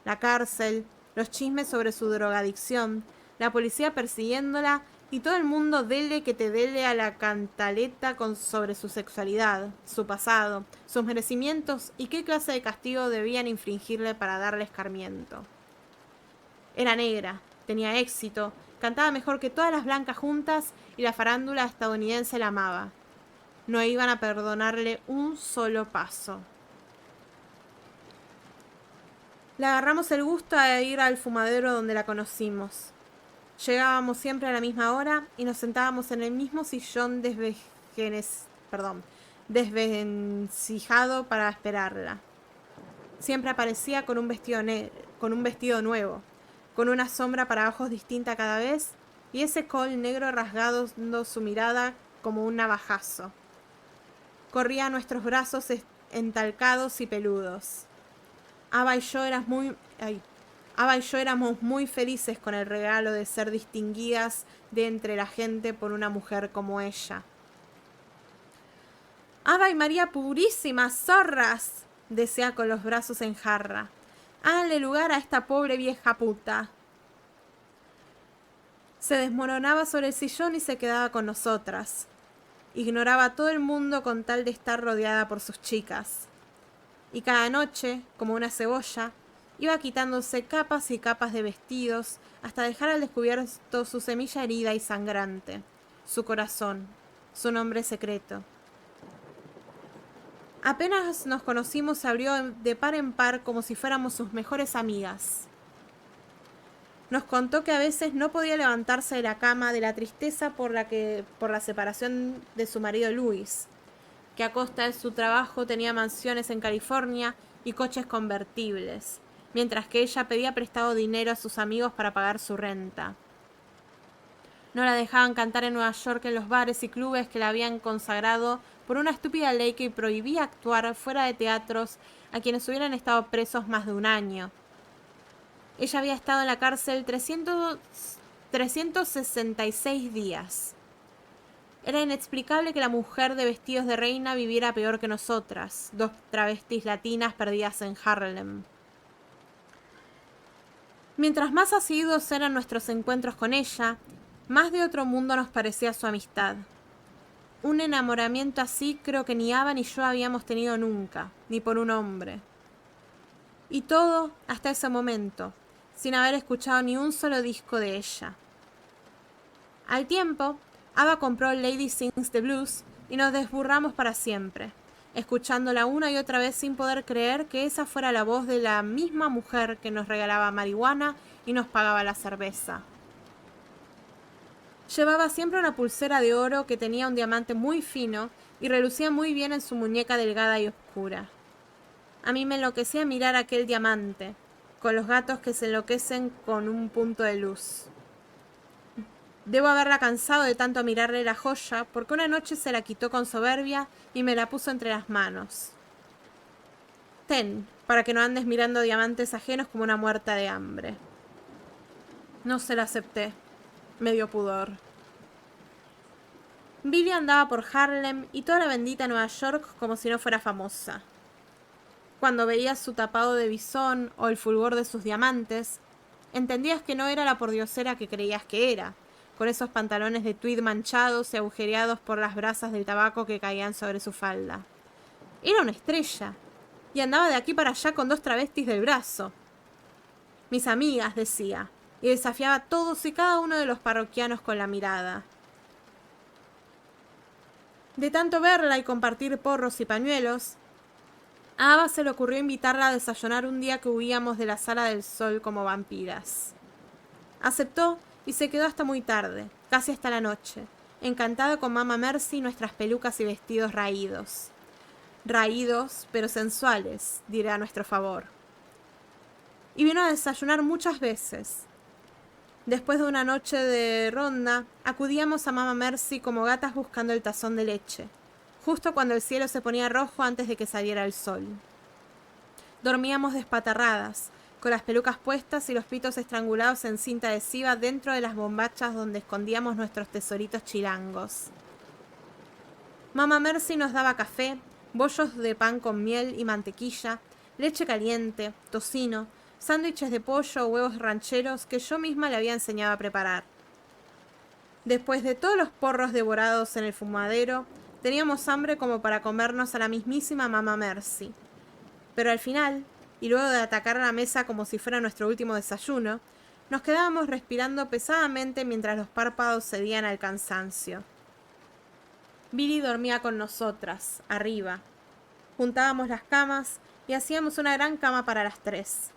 Speaker 1: la cárcel, los chismes sobre su drogadicción, la policía persiguiéndola y todo el mundo dele que te dele a la cantaleta sobre su sexualidad, su pasado, sus merecimientos y qué clase de castigo debían infligirle para darle escarmiento. Era negra, tenía éxito, cantaba mejor que todas las blancas juntas y la farándula estadounidense la amaba. No iban a perdonarle un solo paso. Le agarramos el gusto a ir al fumadero donde la conocimos. Llegábamos siempre a la misma hora y nos sentábamos en el mismo sillón desvencijado para esperarla. Siempre aparecía con un vestido nuevo, con una sombra para ojos distinta cada vez y ese col negro rasgando su mirada como un navajazo. Corría a nuestros brazos entalcados y peludos. Ava y yo éramos muy felices con el regalo de ser distinguidas de entre la gente por una mujer como ella. «Ava y María purísimas, zorras», decía con los brazos en jarra. «Háganle lugar a esta pobre vieja puta». Se desmoronaba sobre el sillón y se quedaba con nosotras. Ignoraba a todo el mundo con tal de estar rodeada por sus chicas. Y cada noche, como una cebolla, iba quitándose capas y capas de vestidos hasta dejar al descubierto su semilla herida y sangrante, su corazón, su nombre secreto. Apenas nos conocimos, se abrió de par en par como si fuéramos sus mejores amigas. Nos contó que a veces no podía levantarse de la cama de la tristeza por la separación de su marido Luis, que a costa de su trabajo tenía mansiones en California y coches convertibles, mientras que ella pedía prestado dinero a sus amigos para pagar su renta. No la dejaban cantar en Nueva York en los bares y clubes que la habían consagrado por una estúpida ley que prohibía actuar fuera de teatros a quienes hubieran estado presos más de un año. Ella había estado en la cárcel 366 días. Era inexplicable que la mujer de vestidos de reina viviera peor que nosotras, dos travestis latinas perdidas en Harlem. Mientras más asiduos eran nuestros encuentros con ella, más de otro mundo nos parecía su amistad. Un enamoramiento así creo que ni Ava ni yo habíamos tenido nunca, ni por un hombre. Y todo hasta ese momento, sin haber escuchado ni un solo disco de ella. Al tiempo, Ava compró Lady Sings the Blues y nos desburramos para siempre, escuchándola una y otra vez sin poder creer que esa fuera la voz de la misma mujer que nos regalaba marihuana y nos pagaba la cerveza. Llevaba siempre una pulsera de oro que tenía un diamante muy fino y relucía muy bien en su muñeca delgada y oscura. A mí me enloquecía mirar aquel diamante, con los gatos que se enloquecen con un punto de luz. Debo haberla cansado de tanto mirarle la joya, porque una noche se la quitó con soberbia y me la puso entre las manos. Ten, para que no andes mirando diamantes ajenos como una muerta de hambre. No se la acepté. Me dio pudor. Billy andaba por Harlem y toda la bendita Nueva York como si no fuera famosa. Cuando veías su tapado de bisón o el fulgor de sus diamantes, entendías que no era la pordiosera que creías que era, con esos pantalones de tweed manchados y agujereados por las brasas del tabaco que caían sobre su falda. Era una estrella, y andaba de aquí para allá con dos travestis del brazo. Mis amigas, decía, y desafiaba a todos y cada uno de los parroquianos con la mirada. De tanto verla y compartir porros y pañuelos, a Ava se le ocurrió invitarla a desayunar un día que huíamos de la Sala del Sol como vampiras. Aceptó y se quedó hasta muy tarde, casi hasta la noche, encantada con Mamá Mercy y nuestras pelucas y vestidos raídos. Raídos, pero sensuales, diré a nuestro favor. Y vino a desayunar muchas veces. Después de una noche de ronda, acudíamos a Mamá Mercy como gatas buscando el tazón de leche, justo cuando el cielo se ponía rojo antes de que saliera el sol. Dormíamos despatarradas, con las pelucas puestas y los pitos estrangulados en cinta adhesiva dentro de las bombachas donde escondíamos nuestros tesoritos chilangos. Mamá Mercy nos daba café, bollos de pan con miel y mantequilla, leche caliente, tocino, sándwiches de pollo o huevos rancheros que yo misma le había enseñado a preparar. Después de todos los porros devorados en el fumadero, teníamos hambre como para comernos a la mismísima Mamá Mercy. Pero al final, y luego de atacar a la mesa como si fuera nuestro último desayuno, nos quedábamos respirando pesadamente mientras los párpados cedían al cansancio. Billy dormía con nosotras, arriba. Juntábamos las camas y hacíamos una gran cama para las tres.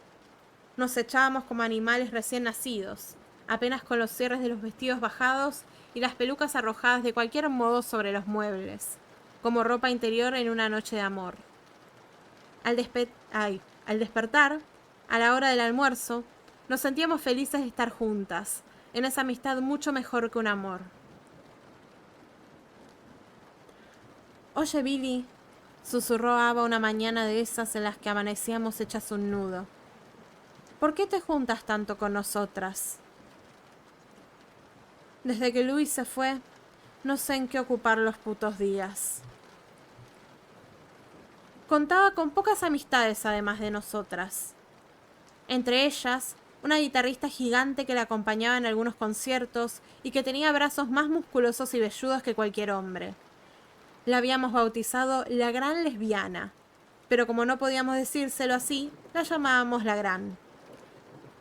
Speaker 1: Nos echábamos como animales recién nacidos, apenas con los cierres de los vestidos bajados y las pelucas arrojadas de cualquier modo sobre los muebles, como ropa interior en una noche de amor. Al despertar, a la hora del almuerzo, nos sentíamos felices de estar juntas, en esa amistad mucho mejor que un amor. «Oye, Billy», susurró Ava una mañana de esas en las que amanecíamos hechas un nudo, «¿por qué te juntas tanto con nosotras?» Desde que Luis se fue, no sé en qué ocupar los putos días. Contaba con pocas amistades además de nosotras. Entre ellas, una guitarrista gigante que la acompañaba en algunos conciertos y que tenía brazos más musculosos y velludos que cualquier hombre. La habíamos bautizado la Gran Lesbiana, pero como no podíamos decírselo así, la llamábamos la Gran.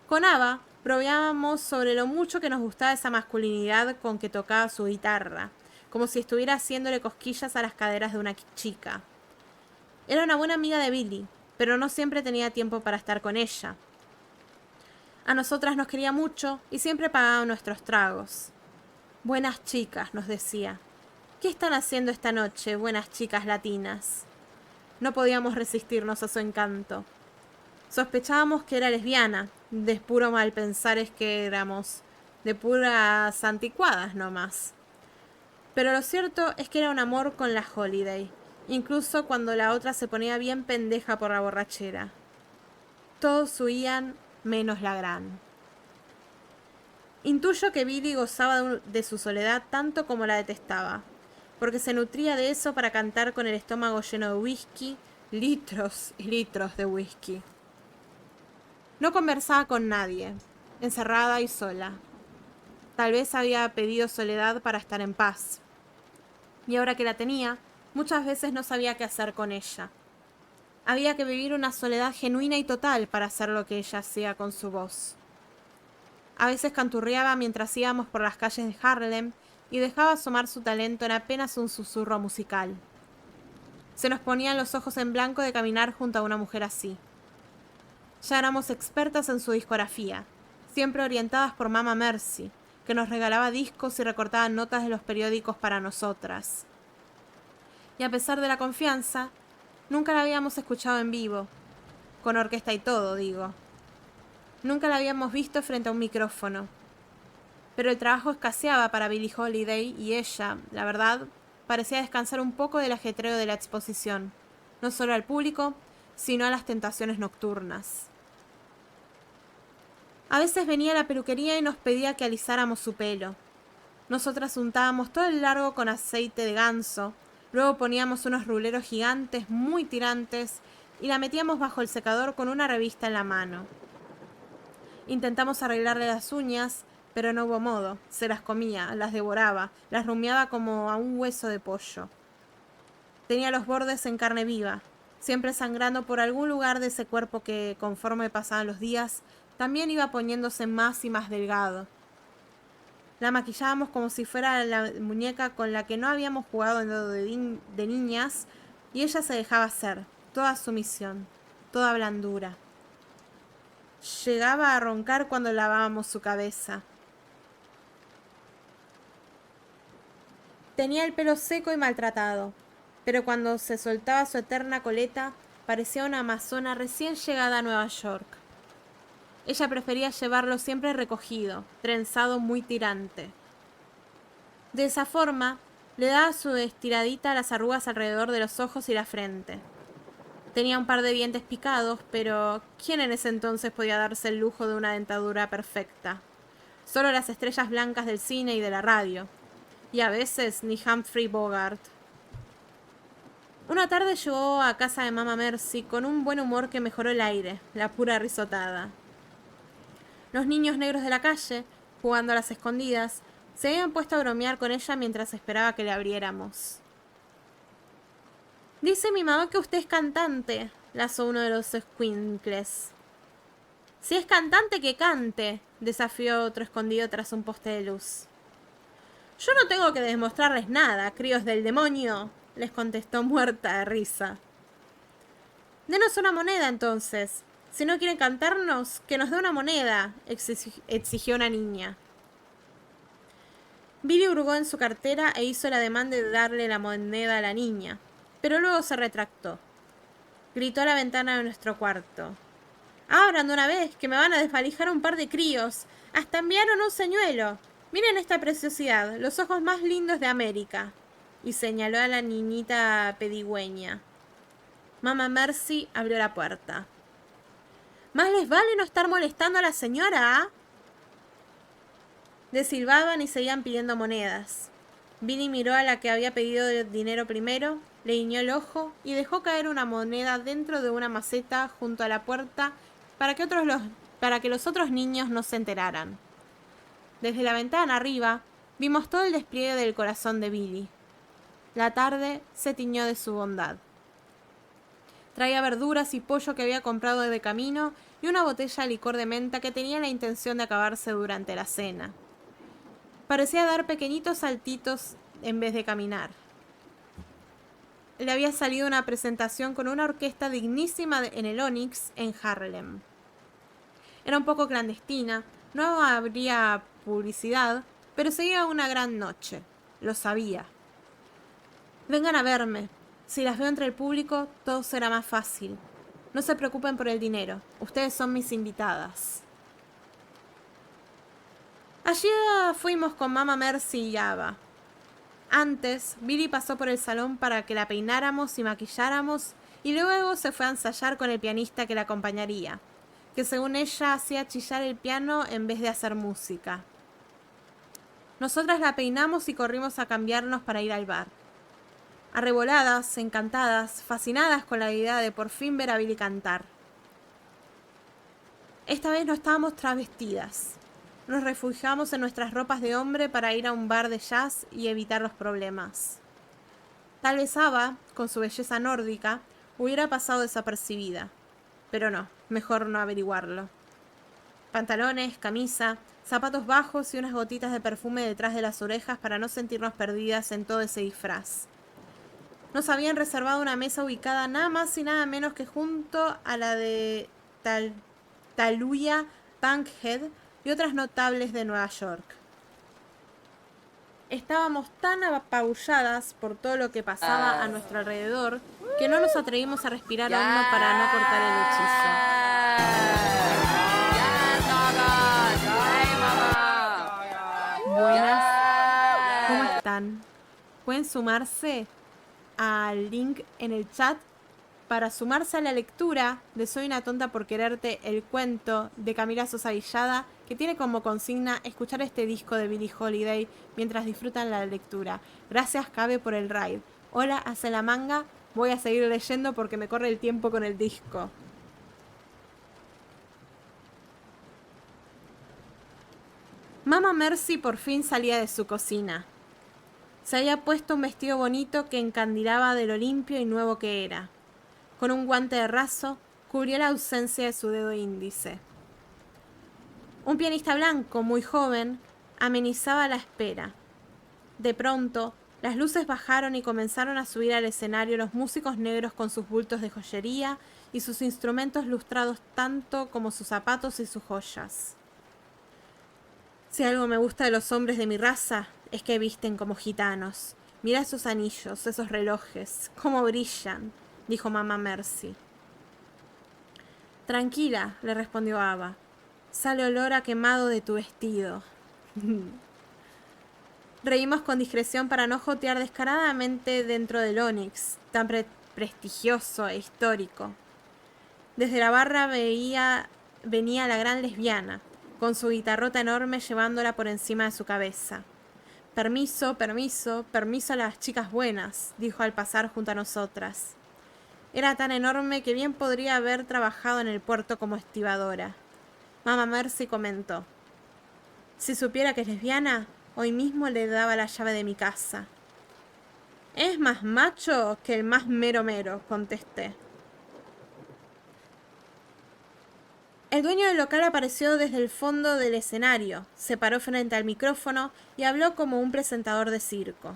Speaker 1: Con Ava bromeábamos sobre lo mucho que nos gustaba esa masculinidad con que tocaba su guitarra, como si estuviera haciéndole cosquillas a las caderas de una chica. Era una buena amiga de Billy, pero no siempre tenía tiempo para estar con ella. A nosotras nos quería mucho y siempre pagaba nuestros tragos. Buenas chicas, nos decía. ¿Qué están haciendo esta noche, buenas chicas latinas? No podíamos resistirnos a su encanto. Sospechábamos que era lesbiana, de puro mal pensar es que éramos, de puras anticuadas nomás. Pero lo cierto es que era un amor con la Holiday, incluso cuando la otra se ponía bien pendeja por la borrachera. Todos huían, menos la gran. Intuyo que Billy gozaba de su soledad tanto como la detestaba, porque se nutría de eso para cantar con el estómago lleno de whisky, litros y litros de whisky. No conversaba con nadie, encerrada y sola. Tal vez había pedido soledad para estar en paz. Y ahora que la tenía, muchas veces no sabía qué hacer con ella. Había que vivir una soledad genuina y total para hacer lo que ella hacía con su voz. A veces canturreaba mientras íbamos por las calles de Harlem y dejaba asomar su talento en apenas un susurro musical. Se nos ponían los ojos en blanco de caminar junto a una mujer así. Ya éramos expertas en su discografía, siempre orientadas por Mama Mercy, que nos regalaba discos y recortaba notas de los periódicos para nosotras. Y a pesar de la confianza, nunca la habíamos escuchado en vivo, con orquesta y todo, digo. Nunca la habíamos visto frente a un micrófono. Pero el trabajo escaseaba para Billie Holiday y ella, la verdad, parecía descansar un poco del ajetreo de la exposición, no solo al público, sino a las tentaciones nocturnas. A veces venía a la peluquería y nos pedía que alisáramos su pelo. Nosotras untábamos todo el largo con aceite de ganso, luego poníamos unos ruleros gigantes muy tirantes y la metíamos bajo el secador con una revista en la mano. Intentamos arreglarle las uñas, pero no hubo modo. Se las comía, las devoraba, las rumiaba como a un hueso de pollo. Tenía los bordes en carne viva, siempre sangrando por algún lugar de ese cuerpo que, conforme pasaban los días, también iba poniéndose más y más delgado. La maquillábamos como si fuera la muñeca con la que no habíamos jugado de niñas, y ella se dejaba hacer, toda sumisión, toda blandura. Llegaba a roncar cuando lavábamos su cabeza. Tenía el pelo seco y maltratado, pero cuando se soltaba su eterna coleta, parecía una amazona recién llegada a Nueva York. Ella prefería llevarlo siempre recogido, trenzado muy tirante. De esa forma, le daba su estiradita a las arrugas alrededor de los ojos y la frente. Tenía un par de dientes picados, pero ¿quién en ese entonces podía darse el lujo de una dentadura perfecta? Solo las estrellas blancas del cine y de la radio. Y a veces ni Humphrey Bogart. Una tarde llegó a casa de Mama Mercy con un buen humor que mejoró el aire, la pura risotada. Los niños negros de la calle, jugando a las escondidas, se habían puesto a bromear con ella mientras esperaba que le abriéramos. Dice mi mamá que usted es cantante, lanzó uno de los escuincles. Si es cantante, que cante, desafió otro escondido tras un poste de luz. Yo no tengo que demostrarles nada, críos del demonio, les contestó muerta de risa. Denos una moneda entonces. Si no quieren cantarnos, que nos dé una moneda, exigió una niña. Billy hurgó en su cartera e hizo el ademán de darle la moneda a la niña, pero luego se retractó. Gritó a la ventana de nuestro cuarto. ¡Abran de una vez, que me van a desvalijar un par de críos! ¡Hasta enviaron un señuelo! Miren esta preciosidad, los ojos más lindos de América. Y señaló a la niñita pedigüeña. Mama Mercy abrió la puerta. Más les vale no estar molestando a la señora, ¿ah? Desilbaban y seguían pidiendo monedas. Billy miró a la que había pedido dinero primero, le guiñó el ojo y dejó caer una moneda dentro de una maceta junto a la puerta para que los otros niños no se enteraran. Desde la ventana arriba vimos todo el despliegue del corazón de Billy. La tarde se tiñó de su bondad. Traía verduras y pollo que había comprado de camino y una botella de licor de menta que tenía la intención de acabarse durante la cena. Parecía dar pequeñitos saltitos en vez de caminar. Le había salido una presentación con una orquesta dignísima en el Onyx en Harlem. Era un poco clandestina, no habría publicidad, pero sería una gran noche. Lo sabía. Vengan a verme. Si las veo entre el público, todo será más fácil. No se preocupen por el dinero. Ustedes son mis invitadas. Allí fuimos con Mama Mercy y Ava. Antes, Billy pasó por el salón para que la peináramos y maquilláramos, y luego se fue a ensayar con el pianista que la acompañaría, que según ella hacía chillar el piano en vez de hacer música. Nosotras la peinamos y corrimos a cambiarnos para ir al bar. Arreboladas, encantadas, fascinadas con la idea de por fin ver a Billy cantar. Esta vez no estábamos travestidas. Nos refugiamos en nuestras ropas de hombre para ir a un bar de jazz y evitar los problemas. Tal vez Ava, con su belleza nórdica, hubiera pasado desapercibida. Pero no, mejor no averiguarlo. Pantalones, camisa, zapatos bajos y unas gotitas de perfume detrás de las orejas para no sentirnos perdidas en todo ese disfraz. Nos habían reservado una mesa ubicada nada más y nada menos que junto a la de Taluya Bankhead y otras notables de Nueva York. Estábamos tan apabulladas por todo lo que pasaba a nuestro alrededor que no nos atrevimos a respirar hondo para no cortar el hechizo. Buenas, ¿cómo están? Pueden sumarse al link en el chat para sumarse a la lectura de Soy una tonta por quererte, el cuento de Camila Sosa Villada, que tiene como consigna escuchar este disco de Billie Holiday mientras disfrutan la lectura. Gracias, Cabe, por el raid. Hola, hace la manga. Voy a seguir leyendo porque me corre el tiempo con el disco. Mama Mercy por fin salía de su cocina. Se había puesto un vestido bonito que encandilaba de lo limpio y nuevo que era. Con un guante de raso, cubrió la ausencia de su dedo índice. Un pianista blanco, muy joven, amenizaba la espera. De pronto, las luces bajaron y comenzaron a subir al escenario los músicos negros con sus bultos de joyería y sus instrumentos lustrados tanto como sus zapatos y sus joyas. Si algo me gusta de los hombres de mi raza, es que visten como gitanos. Mira esos anillos, esos relojes, cómo brillan, dijo Mama Mercy. Tranquila, le respondió Ava. Sale olor a quemado de tu vestido. Reímos con discreción para no jotear descaradamente dentro del Onyx, tan prestigioso e histórico. Desde la barra venía la gran lesbiana, con su guitarrota enorme llevándola por encima de su cabeza. Permiso, permiso, permiso a las chicas buenas, dijo al pasar junto a nosotras. Era tan enorme que bien podría haber trabajado en el puerto como estibadora. Mama Mercy comentó. Si supiera que es lesbiana, hoy mismo le daba la llave de mi casa. Es más macho que el más mero mero, contesté. El dueño del local apareció desde el fondo del escenario, se paró frente al micrófono y habló como un presentador de circo.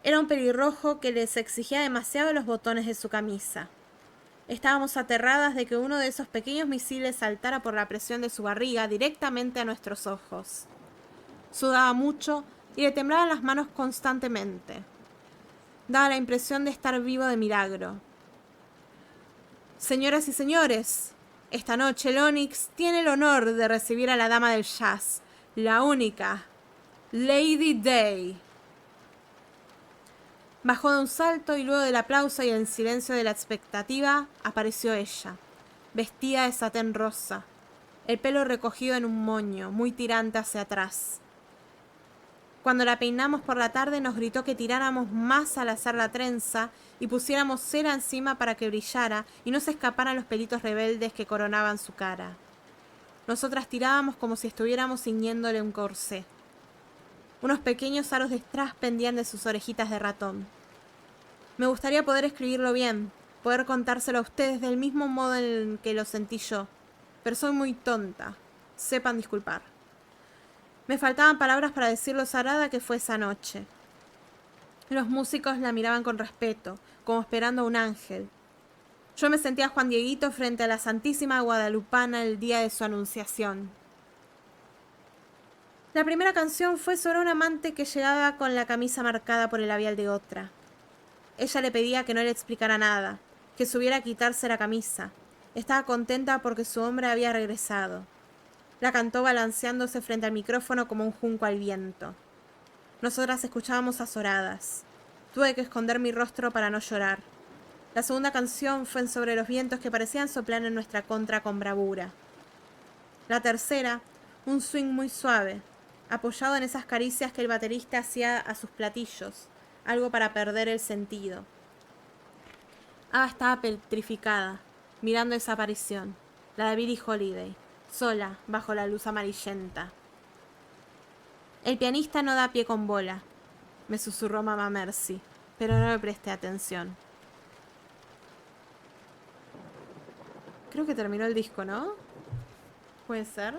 Speaker 1: Era un pelirrojo que les exigía demasiado los botones de su camisa. Estábamos aterradas de que uno de esos pequeños misiles saltara por la presión de su barriga directamente a nuestros ojos. Sudaba mucho y le temblaban las manos constantemente. Daba la impresión de estar vivo de milagro. Señoras y señores, esta noche el Onyx tiene el honor de recibir a la dama del jazz, la única, Lady Day. Bajó de un salto y luego del aplauso y el silencio de la expectativa, apareció ella, vestida de satén rosa, el pelo recogido en un moño, muy tirante hacia atrás. Cuando la peinamos por la tarde nos gritó que tiráramos más al hacer la trenza y pusiéramos cera encima para que brillara y no se escaparan los pelitos rebeldes que coronaban su cara. Nosotras tirábamos como si estuviéramos ciñéndole un corsé. Unos pequeños aros de strass pendían de sus orejitas de ratón. Me gustaría poder escribirlo bien, poder contárselo a ustedes del mismo modo en que lo sentí yo, pero soy muy tonta. Sepan disculpar. Me faltaban palabras para decir lo sagrada que fue esa noche. Los músicos la miraban con respeto, como esperando a un ángel. Yo me sentía Juan Dieguito frente a la Santísima Guadalupana el día de su anunciación. La primera canción fue sobre un amante que llegaba con la camisa marcada por el labial de otra. Ella le pedía que no le explicara nada, que subiera a quitarse la camisa. Estaba contenta porque su hombre había regresado. La cantó balanceándose frente al micrófono como un junco al viento. Nosotras escuchábamos azoradas. Tuve que esconder mi rostro para no llorar. La segunda canción fue en Sobre los vientos que parecían soplar en nuestra contra con bravura. La tercera, un swing muy suave, apoyado en esas caricias que el baterista hacía a sus platillos, algo para perder el sentido. Ava estaba petrificada, mirando esa aparición, la de Billie Holiday, sola, bajo la luz amarillenta. El pianista no da pie con bola, me susurró mamá Mercy, pero no le presté atención. Creo que terminó el disco, ¿no? ¿Puede ser?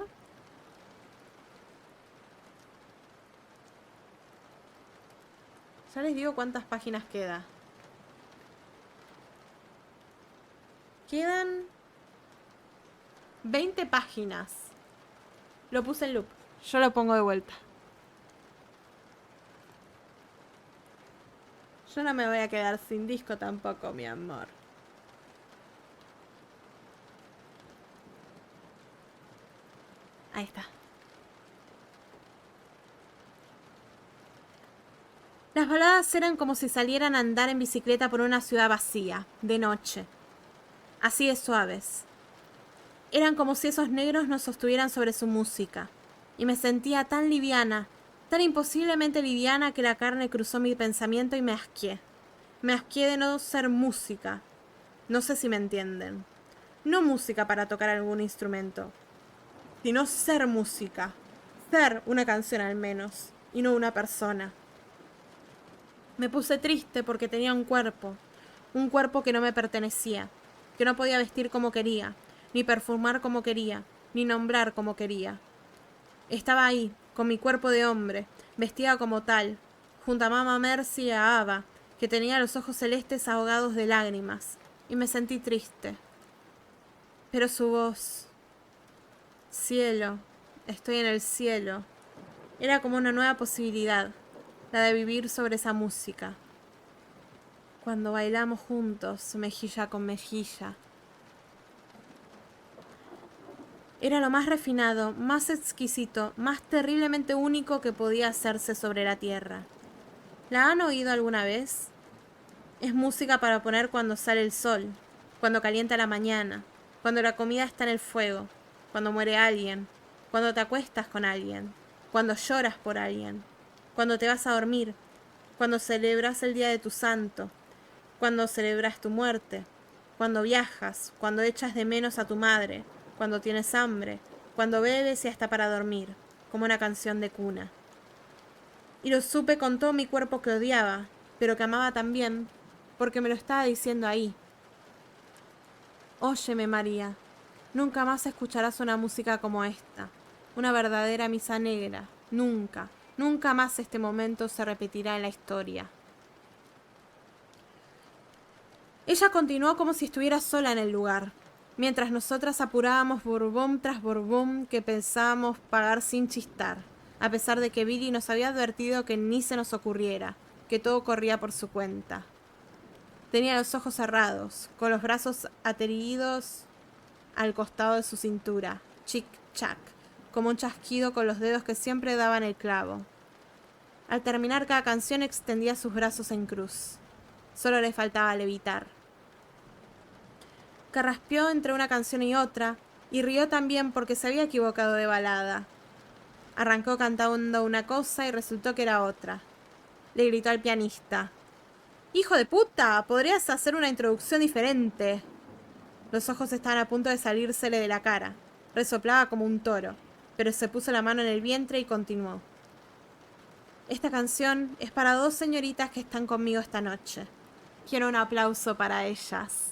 Speaker 1: Ya les digo cuántas páginas queda. Quedan 20 páginas. Lo puse en loop. Yo lo pongo de vuelta. Yo no me voy a quedar sin disco tampoco, mi amor. Ahí está. Las baladas eran como si salieran a andar en bicicleta por una ciudad vacía, de noche. Así de suaves. Eran como si esos negros nos sostuvieran sobre su música. Y me sentía tan liviana, tan imposiblemente liviana que la carne cruzó mi pensamiento y me asqué. Me asqué de no ser música. No sé si me entienden. No música para tocar algún instrumento, sino ser música. Ser una canción al menos, y no una persona. Me puse triste porque tenía un cuerpo que no me pertenecía, que no podía vestir como quería, ni perfumar como quería, ni nombrar como quería. Estaba ahí, con mi cuerpo de hombre, vestida como tal, junto a mamá Mercy y a Ava, que tenía los ojos celestes ahogados de lágrimas, y me sentí triste. Pero su voz... Cielo, estoy en el cielo. Era como una nueva posibilidad, la de vivir sobre esa música. Cuando bailamos juntos, mejilla con mejilla. Era lo más refinado, más exquisito, más terriblemente único que podía hacerse sobre la tierra. ¿La han oído alguna vez? Es música para poner cuando sale el sol, cuando calienta la mañana, cuando la comida está en el fuego, cuando muere alguien, cuando te acuestas con alguien, cuando lloras por alguien, cuando te vas a dormir, cuando celebras el día de tu santo, cuando celebras tu muerte, cuando viajas, cuando echas de menos a tu madre, cuando tienes hambre, cuando bebes y hasta para dormir, como una canción de cuna. Y lo supe con todo mi cuerpo que odiaba, pero que amaba también, porque me lo estaba diciendo ahí. Óyeme, María, nunca más escucharás una música como esta, una verdadera misa negra, nunca, nunca más este momento se repetirá en la historia. Ella continuó como si estuviera sola en el lugar, mientras nosotras apurábamos borbón tras borbón que pensábamos pagar sin chistar, a pesar de que Billy nos había advertido que ni se nos ocurriera, que todo corría por su cuenta. Tenía los ojos cerrados, con los brazos ateridos al costado de su cintura, chic-chac, como un chasquido con los dedos que siempre daban el clavo. Al terminar cada canción extendía sus brazos en cruz. Solo le faltaba levitar. Carraspeó entre una canción y otra, y rió también porque se había equivocado de balada. Arrancó cantando una cosa y resultó que era otra. Le gritó al pianista: ¡Hijo de puta! Podrías hacer una introducción diferente. Los ojos estaban a punto de salírsele de la cara. Resoplaba como un toro, pero se puso la mano en el vientre y continuó. Esta canción es para dos señoritas que están conmigo esta noche. Quiero un aplauso para ellas.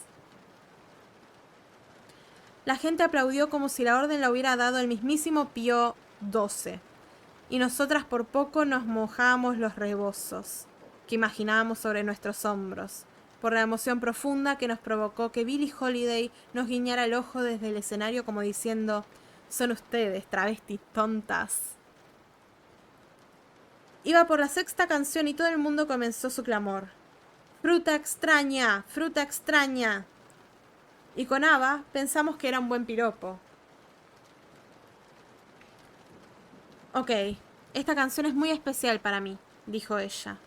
Speaker 1: La gente aplaudió como si la orden la hubiera dado el mismísimo Pío XII, y nosotras por poco nos mojábamos los rebozos que imaginábamos sobre nuestros hombros, por la emoción profunda que nos provocó que Billie Holiday nos guiñara el ojo desde el escenario como diciendo: «Son ustedes, travestis tontas». Iba por la sexta canción y todo el mundo comenzó su clamor. Fruta extraña, fruta extraña. Y con Ava pensamos que era un buen piropo. Ok, esta canción es muy especial para mí, dijo ella.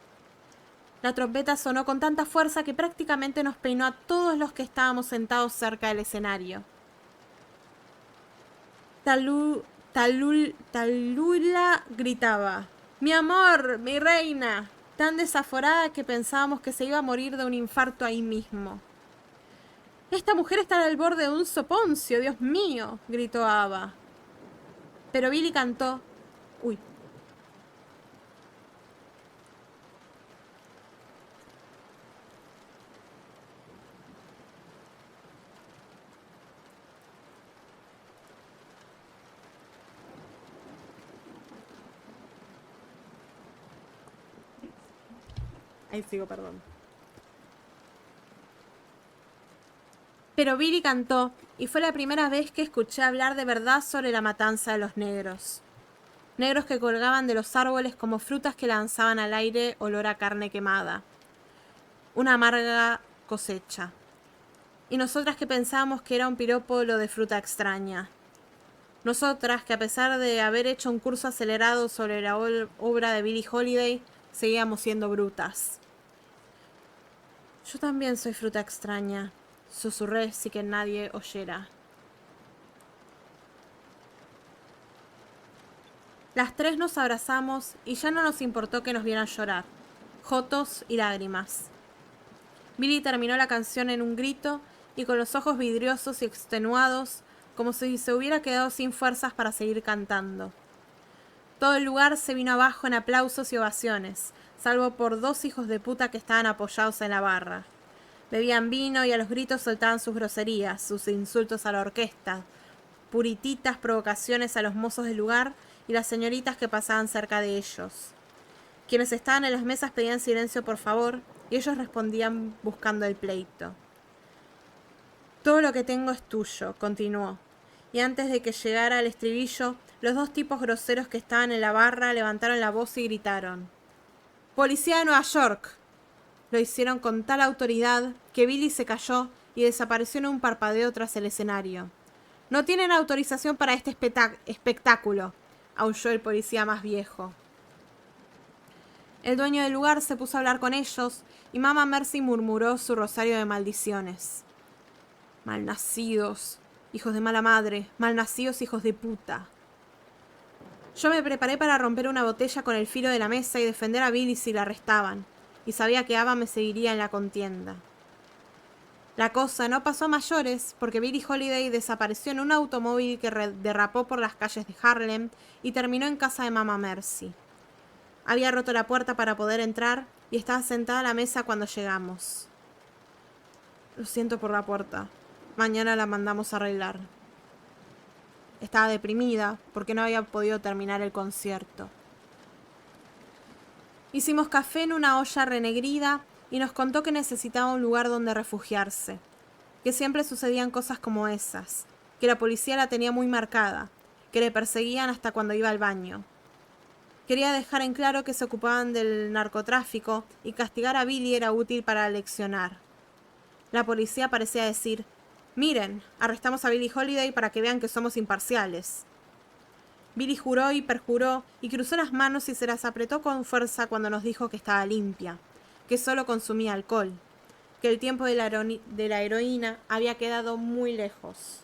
Speaker 1: La trompeta sonó con tanta fuerza que prácticamente nos peinó a todos los que estábamos sentados cerca del escenario. Tallulah gritaba: ¡Mi amor, mi reina! Tan desaforada que pensábamos que se iba a morir de un infarto ahí mismo. ¡Esta mujer está al borde de un soponcio, Dios mío!, gritó Ava. Pero Billy cantó... Uy. Ahí sigo, perdón. Pero Billy cantó, y fue la primera vez que escuché hablar de verdad sobre la matanza de los negros. Negros que colgaban de los árboles como frutas que lanzaban al aire olor a carne quemada. Una amarga cosecha. Y nosotras que pensábamos que era un piropo lo de fruta extraña. Nosotras que a pesar de haber hecho un curso acelerado sobre la obra de Billie Holiday, seguíamos siendo brutas. Yo también soy fruta extraña, susurré sin que nadie oyera. Las tres nos abrazamos y ya no nos importó que nos vieran llorar, jotos y lágrimas. Billy terminó la canción en un grito y con los ojos vidriosos y extenuados, como si se hubiera quedado sin fuerzas para seguir cantando. Todo el lugar se vino abajo en aplausos y ovaciones, salvo por 2 hijos de puta que estaban apoyados en la barra. Bebían vino y a los gritos soltaban sus groserías, sus insultos a la orquesta, purititas provocaciones a los mozos del lugar y las señoritas que pasaban cerca de ellos. Quienes estaban en las mesas pedían silencio por favor, y ellos respondían buscando el pleito. Todo lo que tengo es tuyo, continuó, y antes de que llegara el estribillo, los 2 tipos groseros que estaban en la barra levantaron la voz y gritaron: ¡Policía de Nueva York! Lo hicieron con tal autoridad que Billy se cayó y desapareció en un parpadeo tras el escenario. «No tienen autorización para este espectáculo», aulló el policía más viejo. El dueño del lugar se puso a hablar con ellos y Mamá Mercy murmuró su rosario de maldiciones. «Malnacidos, hijos de mala madre, malnacidos hijos de puta». Yo me preparé para romper una botella con el filo de la mesa y defender a Billy si la arrestaban, y sabía que Ava me seguiría en la contienda. La cosa no pasó a mayores porque Billie Holiday desapareció en un automóvil que derrapó por las calles de Harlem y terminó en casa de Mamá Mercy. Había roto la puerta para poder entrar y estaba sentada a la mesa cuando llegamos. Lo siento por la puerta. Mañana la mandamos a arreglar. Estaba deprimida porque no había podido terminar el concierto. Hicimos café en una olla renegrida y nos contó que necesitaba un lugar donde refugiarse, que siempre sucedían cosas como esas, que la policía la tenía muy marcada, que le perseguían hasta cuando iba al baño. Quería dejar en claro que se ocupaban del narcotráfico y castigar a Billy era útil para leccionar. La policía parecía decir: «Miren, arrestamos a Billie Holiday para que vean que somos imparciales». Billy juró y perjuró y cruzó las manos y se las apretó con fuerza cuando nos dijo que estaba limpia, que solo consumía alcohol, que el tiempo de la heroína había quedado muy lejos.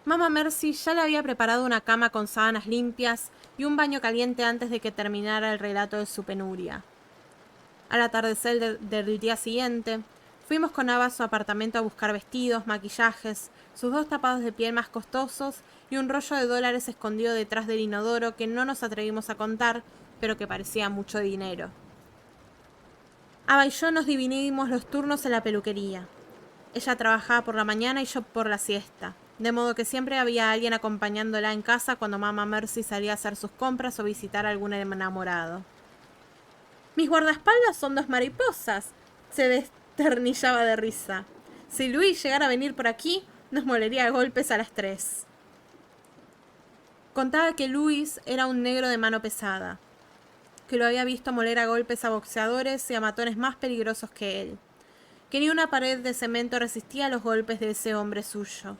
Speaker 1: Mamá Mercy ya le había preparado una cama con sábanas limpias y un baño caliente antes de que terminara el relato de su penuria. Al atardecer del día siguiente, fuimos con Ava a su apartamento a buscar vestidos, maquillajes, sus 2 tapados de piel más costosos y un rollo de dólares escondido detrás del inodoro que no nos atrevimos a contar, pero que parecía mucho dinero. Ava y yo nos dividimos los turnos en la peluquería. Ella trabajaba por la mañana y yo por la siesta, de modo que siempre había alguien acompañándola en casa cuando Mamá Mercy salía a hacer sus compras o visitar a algún enamorado. «Mis guardaespaldas son 2 mariposas», se desternillaba de risa. «Si Luis llegara a venir por aquí, nos molería a golpes a las 3. Contaba que Luis era un negro de mano pesada. que lo había visto moler a golpes a boxeadores y a matones más peligrosos que él, que ni una pared de cemento resistía los golpes de ese hombre suyo.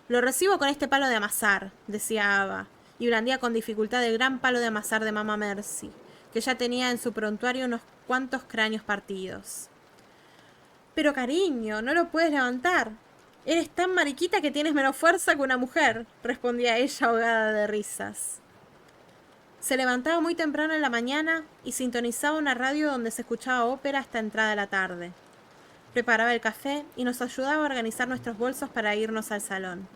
Speaker 1: Lo recibo con este palo de amasar, decía Ava, y blandía con dificultad el gran palo de amasar de Mamá Mercy, que ya tenía en su prontuario unos cuantos cráneos partidos. Pero cariño, no lo puedes levantar. Eres tan mariquita que tienes menos fuerza que una mujer, respondía ella ahogada de risas. Se levantaba muy temprano en la mañana y sintonizaba una radio donde se escuchaba ópera hasta entrada la tarde. Preparaba el café y nos ayudaba a organizar nuestros bolsos para irnos al salón.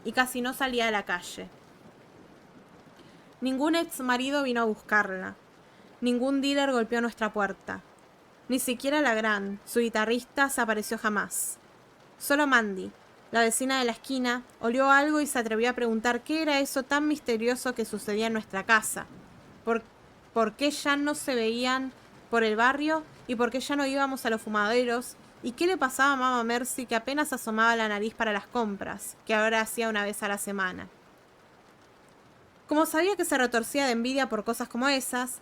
Speaker 1: Y casi no salía de la calle. Ningún ex marido vino a buscarla. Ningún dealer golpeó nuestra puerta. Ni siquiera la gran, su guitarrista, se apareció jamás. Solo Mandy, la vecina de la esquina, olió algo y se atrevió a preguntar qué era eso tan misterioso que sucedía en nuestra casa. ¿Por qué ya no se veían por el barrio? ¿Y por qué ya no íbamos a los fumaderos? ¿Y qué le pasaba a Mamá Mercy, que apenas asomaba la nariz para las compras, que ahora hacía una vez a la semana? Como sabía que se retorcía de envidia por cosas como esas,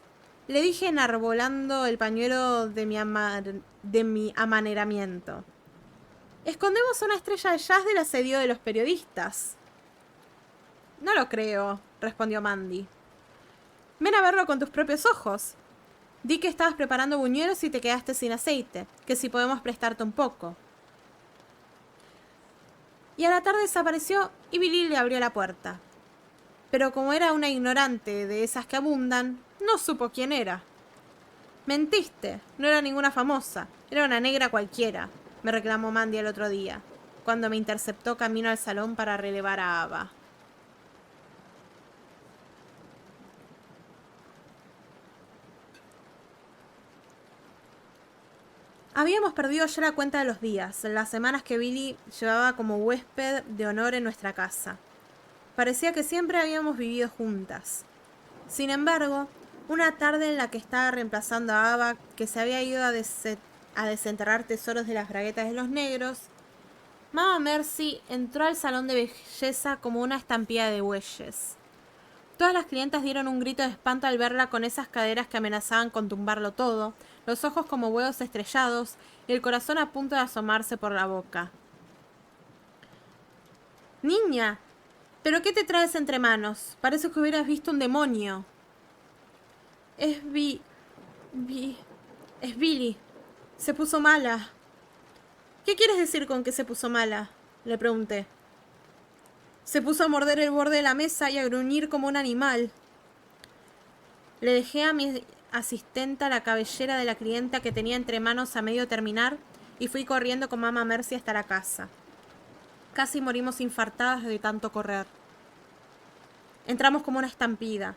Speaker 1: le dije enarbolando el pañuelo de mi amaneramiento: escondemos una estrella de jazz del asedio de los periodistas. No lo creo, respondió Mandy. Ven a verlo con tus propios ojos. Di que estabas preparando buñuelos y te quedaste sin aceite, que si podemos prestarte un poco. Y a la tarde desapareció y Billy le abrió la puerta. Pero como era una ignorante de esas que abundan, no supo quién era. Mentiste, no era ninguna famosa, era una negra cualquiera, me reclamó Mandy el otro día, cuando me interceptó camino al salón para relevar a Ava. Habíamos perdido ya la cuenta de los días, las semanas que Billy llevaba como huésped de honor en nuestra casa. Parecía que siempre habíamos vivido juntas. Sin embargo, una tarde en la que estaba reemplazando a Ava, que se había ido a desenterrar tesoros de las braguetas de los negros, Mamá Mercy entró al salón de belleza como una estampida de bueyes. Todas las clientas dieron un grito de espanto al verla con esas caderas que amenazaban con tumbarlo todo, los ojos como huevos estrellados y el corazón a punto de asomarse por la boca. ¡Niña! ¿Pero qué te traes entre manos? Parece que hubieras visto un demonio. Es Billy. Se puso mala. ¿Qué quieres decir con que se puso mala? Le pregunté. Se puso a morder el borde de la mesa y a gruñir como un animal. Le dejé a mi asistenta la cabellera de la clienta que tenía entre manos a medio terminar y fui corriendo con Mamá Mercy hasta la casa. Casi morimos infartadas de tanto correr. Entramos como una estampida,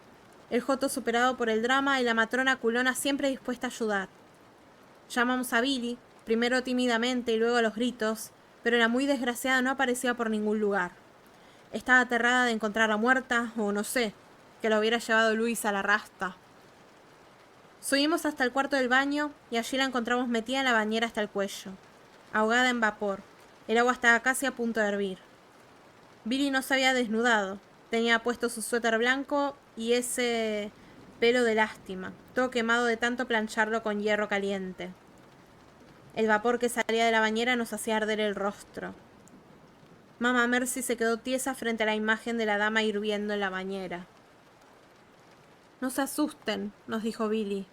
Speaker 1: el joto superado por el drama y la matrona culona siempre dispuesta a ayudar. Llamamos a Billy, primero tímidamente y luego a los gritos, pero la muy desgraciada no aparecía por ningún lugar. Estaba aterrada de encontrarla muerta, o no sé, que la hubiera llevado Luis a la rasta. Subimos hasta el cuarto del baño y allí la encontramos metida en la bañera hasta el cuello, ahogada en vapor. El agua estaba casi a punto de hervir. Billy no se había desnudado, tenía puesto su suéter blanco y ese pelo de lástima, todo quemado de tanto plancharlo con hierro caliente. El vapor que salía de la bañera nos hacía arder el rostro. Mamá Mercy se quedó tiesa frente a la imagen de la dama hirviendo en la bañera. No se asusten, nos dijo Billy.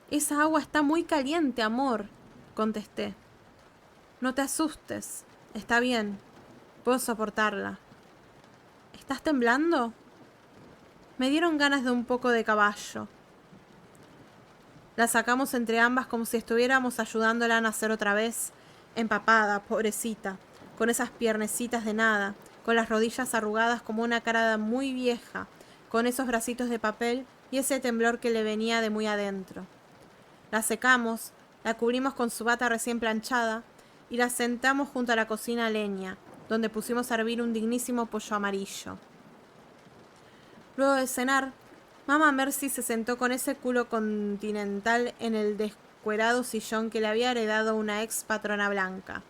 Speaker 1: Esa agua está muy caliente, amor, contesté. No te asustes, está bien, puedo soportarla. ¿Estás temblando? Me dieron ganas de un poco de caballo. La sacamos entre ambas como si estuviéramos ayudándola a nacer otra vez, empapada, pobrecita, con esas piernecitas de nada, con las rodillas arrugadas como una cara muy vieja, con esos bracitos de papel y ese temblor que le venía de muy adentro. La secamos, la cubrimos con su bata recién planchada y la sentamos junto a la cocina a leña, donde pusimos a hervir un dignísimo pollo amarillo. Luego de cenar, Mamá Mercy se sentó con ese culo continental en el descuerado sillón que le había heredado una ex patrona blanca,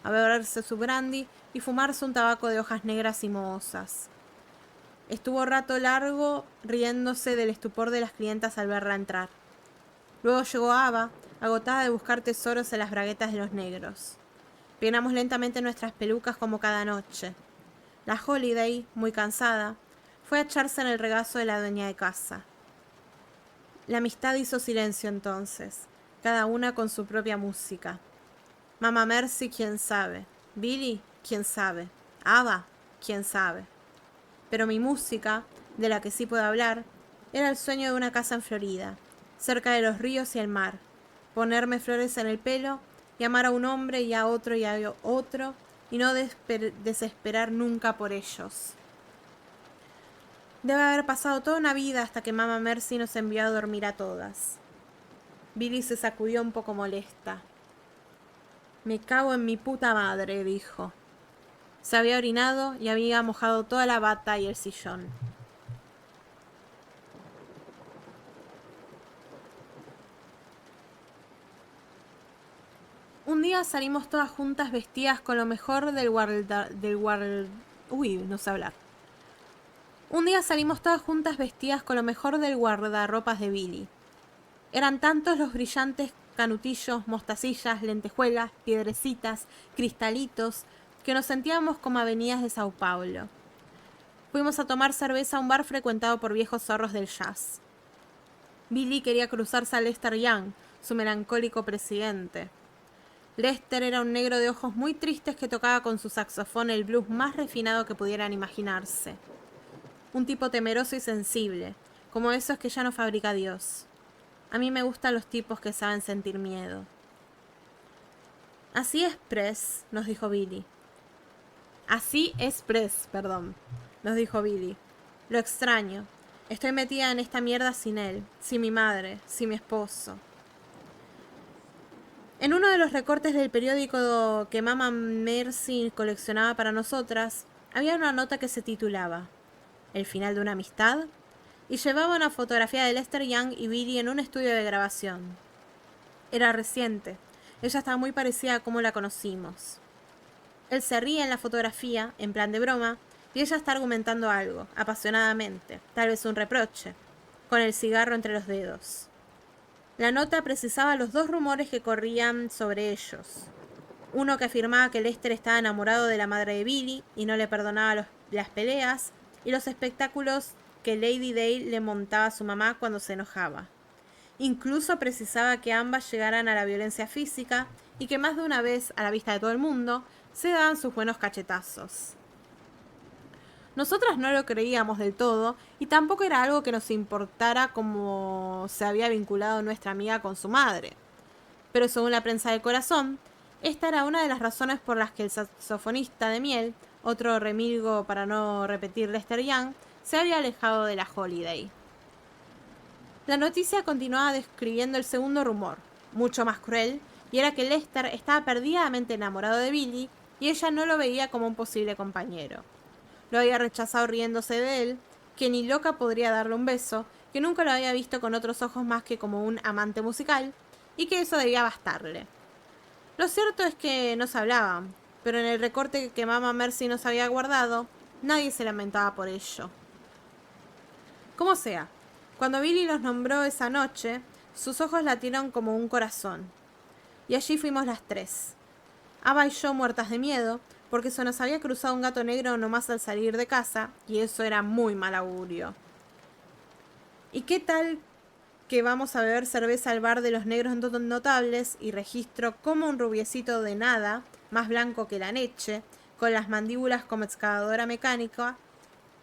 Speaker 1: a beberse su brandy y fumarse un tabaco de hojas negras y mohosas. Estuvo rato largo riéndose del estupor de las clientas al verla entrar. Luego llegó Ava, agotada de buscar tesoros en las braguetas de los negros. Peinamos lentamente nuestras pelucas como cada noche. La Holiday, muy cansada, fue a echarse en el regazo de la dueña de casa. La amistad hizo silencio entonces, cada una con su propia música. Mamá Mercy, quién sabe. Billy, quién sabe. Ava, quién sabe. Pero mi música, de la que sí puedo hablar, era el sueño de una casa en Florida, cerca de los ríos y el mar. Ponerme flores en el pelo y amar a un hombre y a otro, y no desesperar nunca por ellos. Debe haber pasado toda una vida hasta que Mamá Mercy nos envió a dormir a todas. Billy se sacudió un poco molesta. Me cago en mi puta madre, dijo. Se había orinado y había mojado toda la bata y el sillón. Un día salimos todas juntas vestidas con lo mejor Un día salimos todas juntas vestidas con lo mejor del guardarropas de Billy. Eran tantos los brillantes canutillos, mostacillas, lentejuelas, piedrecitas, cristalitos, que nos sentíamos como avenidas de Sao Paulo. Fuimos a tomar cerveza a un bar frecuentado por viejos zorros del jazz. Billy quería cruzarse a Lester Young, su melancólico presidente. Lester era un negro de ojos muy tristes que tocaba con su saxofón el blues más refinado que pudieran imaginarse. Un tipo temeroso y sensible, como esos que ya no fabrica Dios. A mí me gustan los tipos que saben sentir miedo. Así es Press, nos dijo Billy. Nos dijo Billy. Lo extraño. Estoy metida en esta mierda sin él, sin mi madre, sin mi esposo. En uno de los recortes del periódico que Mamá Mercy coleccionaba para nosotras, había una nota que se titulaba ¿El final de una amistad? Y llevaba una fotografía de Lester Young y Billy en un estudio de grabación. Era reciente. Ella estaba muy parecida a como la conocimos. Él se ríe en la fotografía, en plan de broma, y ella está argumentando algo, apasionadamente, tal vez un reproche, con el cigarro entre los dedos. La nota precisaba los dos rumores que corrían sobre ellos. Uno que afirmaba que Lester estaba enamorado de la madre de Billy y no le perdonaba las peleas y los espectáculos que Lady Dale le montaba a su mamá cuando se enojaba. Incluso precisaba que ambas llegaran a la violencia física y que más de una vez, a la vista de todo el mundo, se daban sus buenos cachetazos. Nosotras no lo creíamos del todo y tampoco era algo que nos importara como se había vinculado nuestra amiga con su madre. Pero según la prensa del corazón, esta era una de las razones por las que el saxofonista de miel, otro remilgo para no repetir Lester Young, se había alejado de la Holiday. La noticia continuaba describiendo el segundo rumor, mucho más cruel, y era que Lester estaba perdidamente enamorado de Billy y ella no lo veía como un posible compañero. Lo había rechazado riéndose de él, que ni loca podría darle un beso, que nunca lo había visto con otros ojos más que como un amante musical, y que eso debía bastarle. Lo cierto es que no se hablaban, pero en el recorte que Mamá Mercy nos había guardado, nadie se lamentaba por ello. Como sea, cuando Billy los nombró esa noche, sus ojos latieron como un corazón. Y allí fuimos las tres. Ava y yo muertas de miedo, porque se nos había cruzado un gato negro nomás al salir de casa, y eso era muy mal augurio. ¿Y qué tal que vamos a beber cerveza al bar de los negros notables y registro como un rubiecito de nada, más blanco que la leche, con las mandíbulas como excavadora mecánica,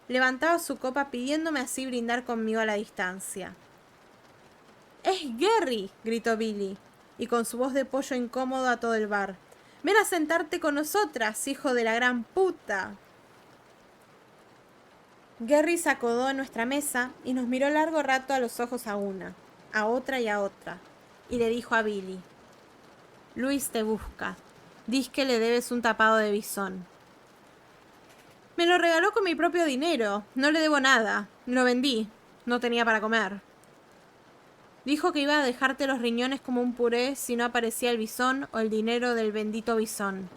Speaker 1: levantaba su copa pidiéndome así brindar conmigo a la distancia? ¡Es Gary!, gritó Billy, y con su voz de pollo incómodo a todo el bar. ¡Ven a sentarte con nosotras, hijo de la gran puta! Gary se acodó en nuestra mesa y nos miró largo rato a los ojos a una, a otra y a otra, y le dijo a Billy: Luis te busca. Diz que le debes un tapado de bisón. Me lo regaló con mi propio dinero. No le debo nada. Lo vendí. No tenía para comer. Dijo que iba a dejarte los riñones como un puré si no aparecía el bisón o el dinero del bendito bisón.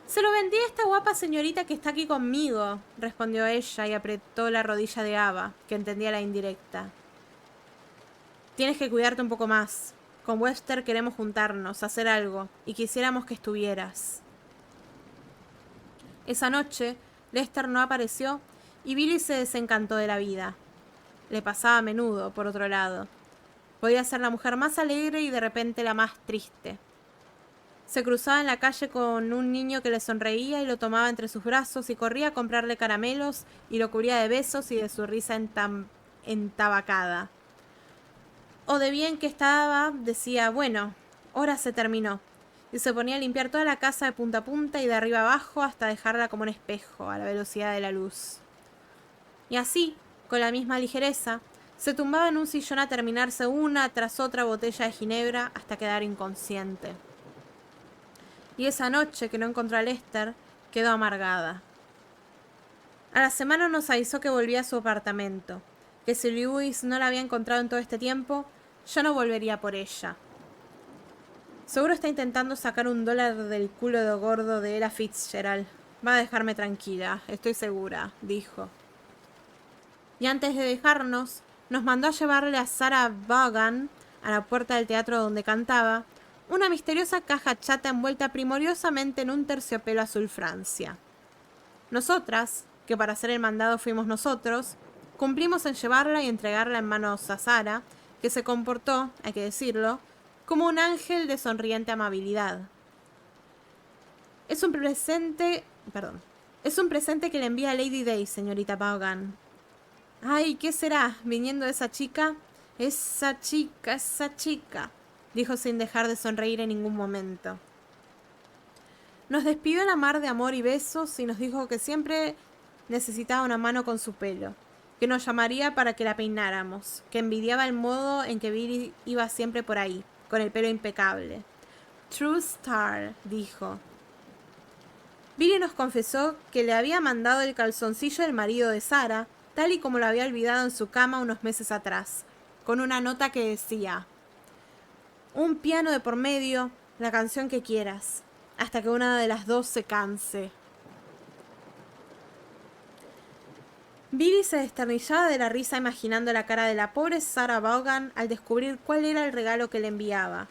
Speaker 1: Se lo vendí a esta guapa señorita que está aquí conmigo, respondió ella y apretó la rodilla de Ava, que entendía la indirecta. Tienes que cuidarte un poco más. Con Webster queremos juntarnos, hacer algo, y quisiéramos que estuvieras. Esa noche, Lester no apareció y Billy se desencantó de la vida. Le pasaba a menudo, por otro lado. Podía ser la mujer más alegre y de repente la más triste. Se cruzaba en la calle con un niño que le sonreía y lo tomaba entre sus brazos y corría a comprarle caramelos y lo cubría de besos y de su risa entabacada. O de bien que estaba, decía, bueno, ahora se terminó. Y se ponía a limpiar toda la casa de punta a punta y de arriba abajo hasta dejarla como un espejo a la velocidad de la luz. Y así, con la misma ligereza, se tumbaba en un sillón a terminarse una tras otra botella de ginebra hasta quedar inconsciente. Y esa noche que no encontró a Lester, quedó amargada. A la semana nos avisó que volvía a su apartamento, que si Lewis no la había encontrado en todo este tiempo, ya no volvería por ella. Seguro está intentando sacar $1 del culo de gordo de Ella Fitzgerald. Va a dejarme tranquila, estoy segura, dijo. Y antes de dejarnos, nos mandó a llevarle a Sarah Vaughan a la puerta del teatro donde cantaba una misteriosa caja chata envuelta primordiosamente en un terciopelo azul Francia. Nosotras, que para hacer el mandado fuimos nosotros, cumplimos en llevarla y entregarla en manos a Sarah, que se comportó, hay que decirlo, como un ángel de sonriente amabilidad. Es un presente que le envía Lady Day, señorita Vaughan. Ay, ¿qué será? Viniendo de esa chica, dijo sin dejar de sonreír en ningún momento. Nos despidió a la mar de amor y besos y nos dijo que siempre necesitaba una mano con su pelo, que nos llamaría para que la peináramos, que envidiaba el modo en que Billy iba siempre por ahí, con el pelo impecable. True Star, dijo. Billy nos confesó que le había mandado el calzoncillo del marido de Sarah, tal y como lo había olvidado en su cama unos meses atrás, con una nota que decía: un piano de por medio, la canción que quieras, hasta que una de las dos se canse. Billy se desternillaba de la risa imaginando la cara de la pobre Sarah Vaughan al descubrir cuál era el regalo que le enviaba,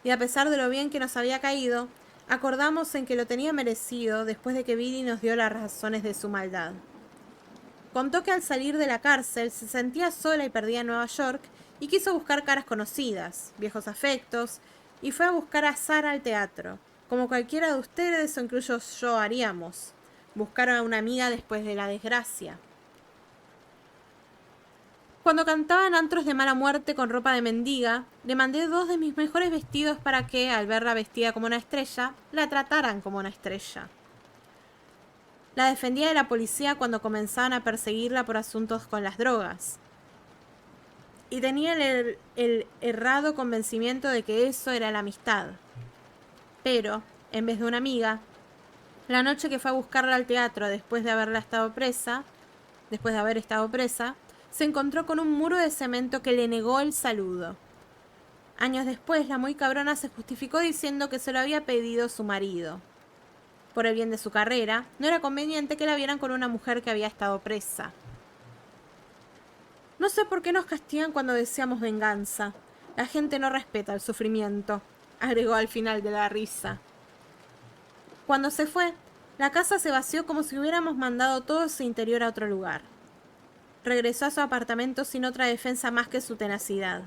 Speaker 1: y a pesar de lo bien que nos había caído, acordamos en que lo tenía merecido después de que Billy nos dio las razones de su maldad. Contó que al salir de la cárcel se sentía sola y perdida en Nueva York y quiso buscar caras conocidas, viejos afectos, y fue a buscar a Sarah al teatro, como cualquiera de ustedes o incluso yo haríamos, buscar a una amiga después de la desgracia. Cuando cantaba en antros de mala muerte con ropa de mendiga, le mandé 2 de mis mejores vestidos para que, al verla vestida como una estrella, la trataran como una estrella. La defendía de la policía cuando comenzaban a perseguirla por asuntos con las drogas. Y tenía el errado convencimiento de que eso era la amistad. Pero, en vez de una amiga, la noche que fue a buscarla al teatro después de haber estado presa, se encontró con un muro de cemento que le negó el saludo. Años después, la muy cabrona se justificó diciendo que se lo había pedido su marido. Por el bien de su carrera, no era conveniente que la vieran con una mujer que había estado presa. No sé por qué nos castigan cuando deseamos venganza. La gente no respeta el sufrimiento, agregó al final de la risa. Cuando se fue, la casa se vació como si hubiéramos mandado todo su interior a otro lugar. Regresó a su apartamento sin otra defensa más que su tenacidad.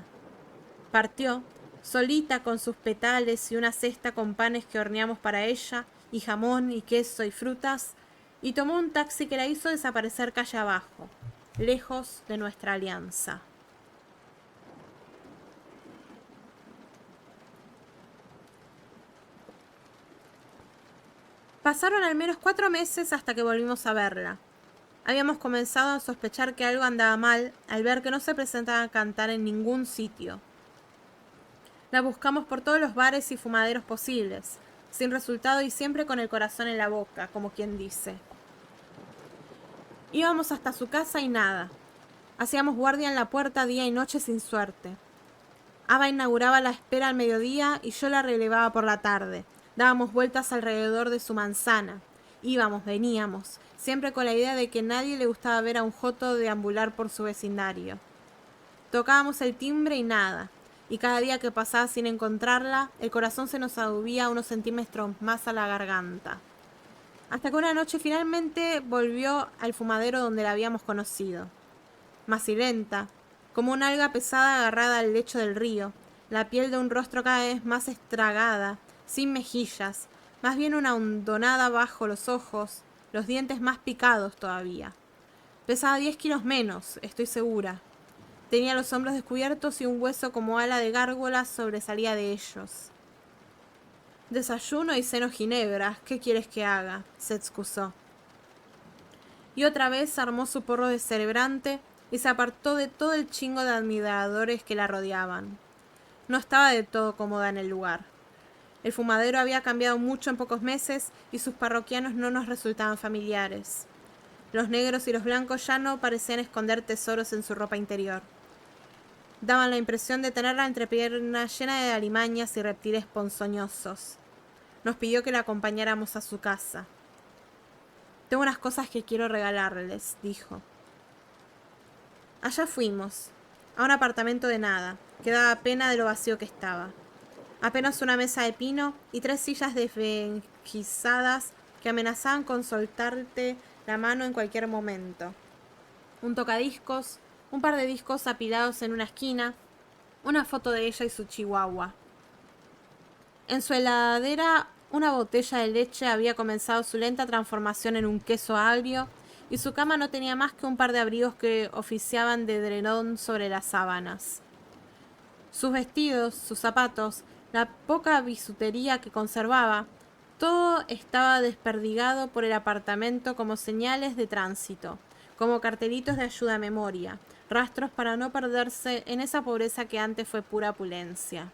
Speaker 1: Partió, solita con sus petales y una cesta con panes que horneamos para ella, y jamón y queso y frutas, y tomó un taxi que la hizo desaparecer calle abajo, lejos de nuestra alianza. Pasaron al menos 4 meses hasta que volvimos a verla. Habíamos comenzado a sospechar que algo andaba mal al ver que no se presentaba a cantar en ningún sitio. La buscamos por todos los bares y fumaderos posibles, sin resultado y siempre con el corazón en la boca, como quien dice. Íbamos hasta su casa y nada. Hacíamos guardia en la puerta día y noche sin suerte. Ava inauguraba la espera al mediodía y yo la relevaba por la tarde, Dábamos vueltas alrededor de su manzana. Íbamos, veníamos, siempre con la idea de que nadie le gustaba ver a un joto deambular por su vecindario. Tocábamos el timbre y nada, y cada día que pasaba sin encontrarla, el corazón se nos subía unos centímetros más a la garganta. Hasta que una noche finalmente volvió al fumadero donde la habíamos conocido. Macilenta, como una alga pesada agarrada al lecho del río, la piel de un rostro cada vez más estragada, sin mejillas, más bien una hondonada bajo los ojos, los dientes más picados todavía. Pesaba 10 kilos menos, estoy segura. Tenía los hombros descubiertos y un hueso como ala de gárgola sobresalía de ellos. Desayuno y ceno ginebras, ¿qué quieres que haga?, se excusó. Y otra vez armó su porro descerebrante y se apartó de todo el chingo de admiradores que la rodeaban. No estaba de todo cómoda en el lugar. El fumadero había cambiado mucho en pocos meses y sus parroquianos no nos resultaban familiares. Los negros y los blancos ya no parecían esconder tesoros en su ropa interior. Daban la impresión de tener la entrepierna llena de alimañas y reptiles ponzoñosos. Nos pidió que la acompañáramos a su casa. Tengo unas cosas que quiero regalarles, dijo. Allá fuimos, a un apartamento de nada, que daba pena de lo vacío que estaba. Apenas una mesa de pino y 3 sillas desvenjizadas que amenazaban con soltarte la mano en cualquier momento. Un tocadiscos, un par de discos apilados en una esquina, una foto de ella y su chihuahua. En su heladera, una botella de leche había comenzado su lenta transformación en un queso agrio, y su cama no tenía más que un par de abrigos que oficiaban de edredón sobre las sábanas. Sus vestidos, sus zapatos, la poca bisutería que conservaba, todo estaba desperdigado por el apartamento como señales de tránsito, como cartelitos de ayuda a memoria, rastros para no perderse en esa pobreza que antes fue pura opulencia.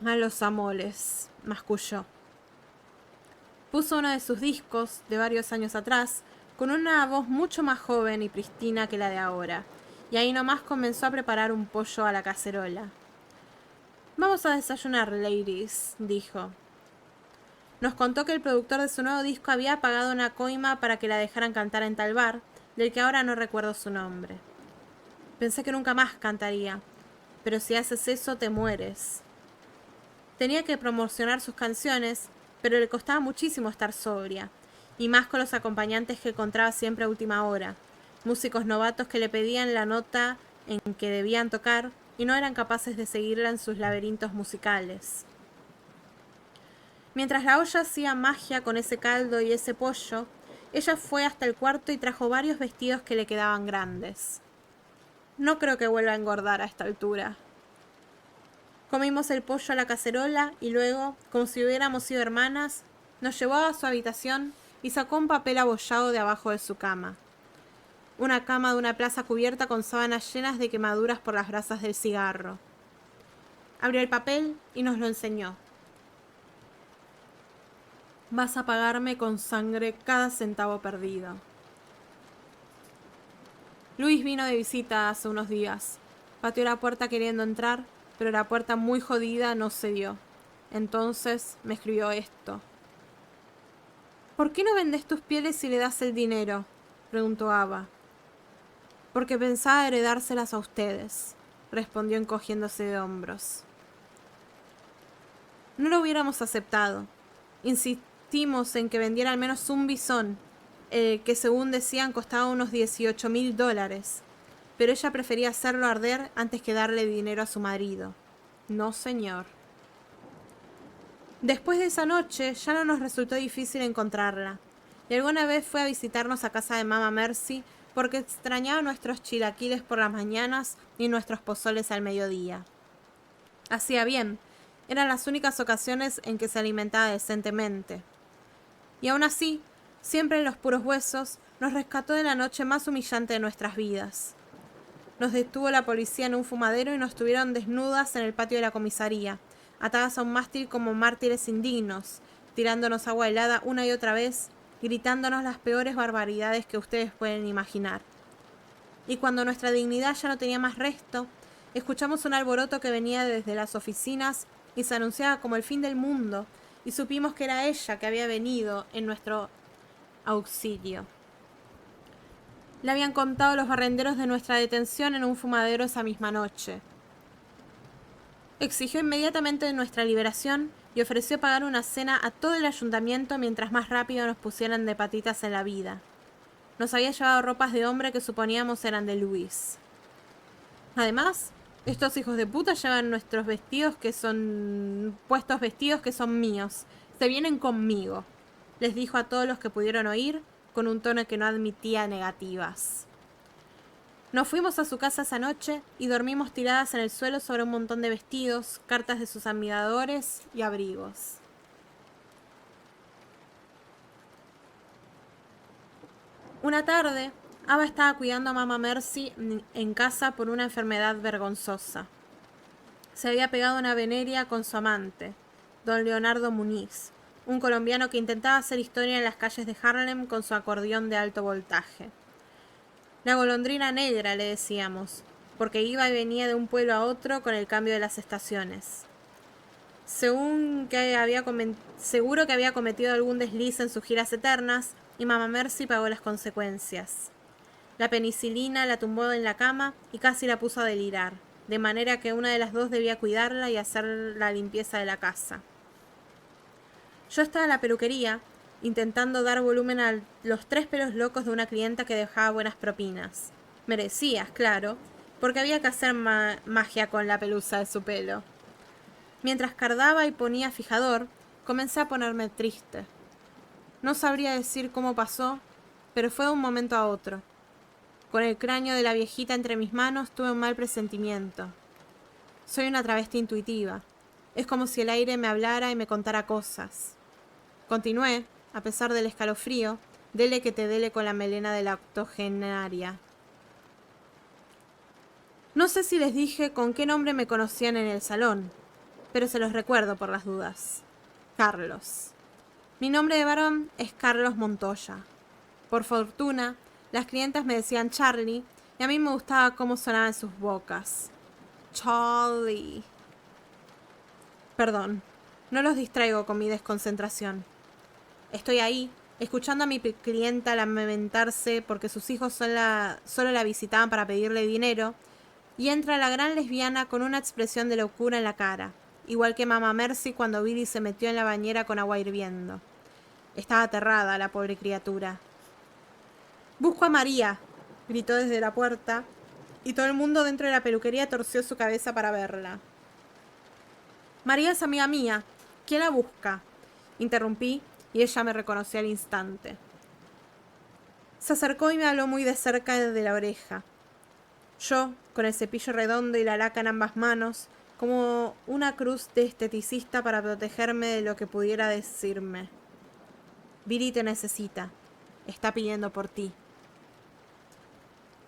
Speaker 1: A los amoles, masculló. Puso uno de sus discos, de varios años atrás, con una voz mucho más joven y pristina que la de ahora, y ahí nomás comenzó a preparar un pollo a la cacerola. Vamos a desayunar, ladies, dijo. Nos contó que el productor de su nuevo disco había pagado una coima para que la dejaran cantar en tal bar, del que ahora no recuerdo su nombre. Pensé que nunca más cantaría, pero si haces eso te mueres. Tenía que promocionar sus canciones, pero le costaba muchísimo estar sobria, y más con los acompañantes que encontraba siempre a última hora, músicos novatos que le pedían la nota en que debían tocar y no eran capaces de seguirla en sus laberintos musicales. Mientras la olla hacía magia con ese caldo y ese pollo, ella fue hasta el cuarto y trajo varios vestidos que le quedaban grandes. No creo que vuelva a engordar a esta altura. Comimos el pollo a la cacerola y luego, como si hubiéramos sido hermanas, nos llevó a su habitación y sacó un papel abollado de abajo de su cama. Una cama de una plaza cubierta con sábanas llenas de quemaduras por las brasas del cigarro. Abrió el papel y nos lo enseñó. Vas a pagarme con sangre cada centavo perdido. Luis vino de visita hace unos días. Pateó la puerta queriendo entrar, pero la puerta muy jodida no cedió. Entonces me escribió esto. ¿Por qué no vendes tus pieles y le das el dinero?, preguntó Ava. Porque pensaba heredárselas a ustedes, respondió encogiéndose de hombros. No lo hubiéramos aceptado. Insistimos en que vendiera al menos un bisón, que según decían costaba unos $18,000, pero ella prefería hacerlo arder antes que darle dinero a su marido. No, señor. Después de esa noche ya no nos resultó difícil encontrarla, y alguna vez fue a visitarnos a casa de Mama Mercy porque extrañaba nuestros chilaquiles por las mañanas y nuestros pozoles al mediodía. Hacía bien, eran las únicas ocasiones en que se alimentaba decentemente. Y aún así, siempre en los puros huesos, nos rescató de la noche más humillante de nuestras vidas. Nos detuvo la policía en un fumadero y nos tuvieron desnudas en el patio de la comisaría, atadas a un mástil como mártires indignos, tirándonos agua helada una y otra vez, gritándonos las peores barbaridades que ustedes pueden imaginar. Y cuando nuestra dignidad ya no tenía más resto, escuchamos un alboroto que venía desde las oficinas y se anunciaba como el fin del mundo, y supimos que era ella que había venido en nuestro auxilio. Le habían contado los barrenderos de nuestra detención en un fumadero esa misma noche. Exigió inmediatamente nuestra liberación y ofreció pagar una cena a todo el ayuntamiento mientras más rápido nos pusieran de patitas en la vida. Nos había llevado ropas de hombre que suponíamos eran de Luis. Además, estos hijos de puta llevan nuestros vestidos que son... puestos vestidos que son míos. Se vienen conmigo, les dijo a todos los que pudieron oír, con un tono que no admitía negativas. Nos fuimos a su casa esa noche y dormimos tiradas en el suelo sobre un montón de vestidos, cartas de sus admiradores y abrigos. Una tarde, Ava estaba cuidando a Mamá Mercy en casa por una enfermedad vergonzosa. Se había pegado una veneria con su amante, don Leonardo Muniz, un colombiano que intentaba hacer historia en las calles de Harlem con su acordeón de alto voltaje. La golondrina negra, le decíamos, porque iba y venía de un pueblo a otro con el cambio de las estaciones. Seguro que había cometido algún desliz en sus giras eternas, y Mamá Mercy pagó las consecuencias. La penicilina la tumbó en la cama y casi la puso a delirar, de manera que una de las dos debía cuidarla y hacer la limpieza de la casa. Yo estaba en la peluquería, intentando dar volumen a los 3 pelos locos de una clienta que dejaba buenas propinas. Merecidas, claro, porque había que hacer magia con la pelusa de su pelo. Mientras cardaba y ponía fijador, comencé a ponerme triste. No sabría decir cómo pasó, pero fue de un momento a otro. Con el cráneo de la viejita entre mis manos tuve un mal presentimiento. Soy una travesti intuitiva. Es como si el aire me hablara y me contara cosas. Continué, a pesar del escalofrío, dele que te dele con la melena de la octogenaria. No sé si les dije con qué nombre me conocían en el salón, pero se los recuerdo por las dudas. Carlos. Mi nombre de varón es Carlos Montoya. Por fortuna, las clientas me decían Charlie, y a mí me gustaba cómo sonaba en sus bocas. Charlie. Perdón, no los distraigo con mi desconcentración. Estoy ahí, escuchando a mi clienta lamentarse porque sus hijos solo la visitaban para pedirle dinero, y entra la gran lesbiana con una expresión de locura en la cara, igual que Mamá Mercy cuando Billy se metió en la bañera con agua hirviendo. Estaba aterrada la pobre criatura. «¡Busco a María!», gritó desde la puerta, y todo el mundo dentro de la peluquería torció su cabeza para verla. «María es amiga mía. ¿Quién la busca?», interrumpí, y ella me reconoció al instante. Se acercó y me habló muy de cerca de la oreja. Yo, con el cepillo redondo y la laca en ambas manos, como una cruz de esteticista para protegerme de lo que pudiera decirme. «Viri te necesita. Está pidiendo por ti».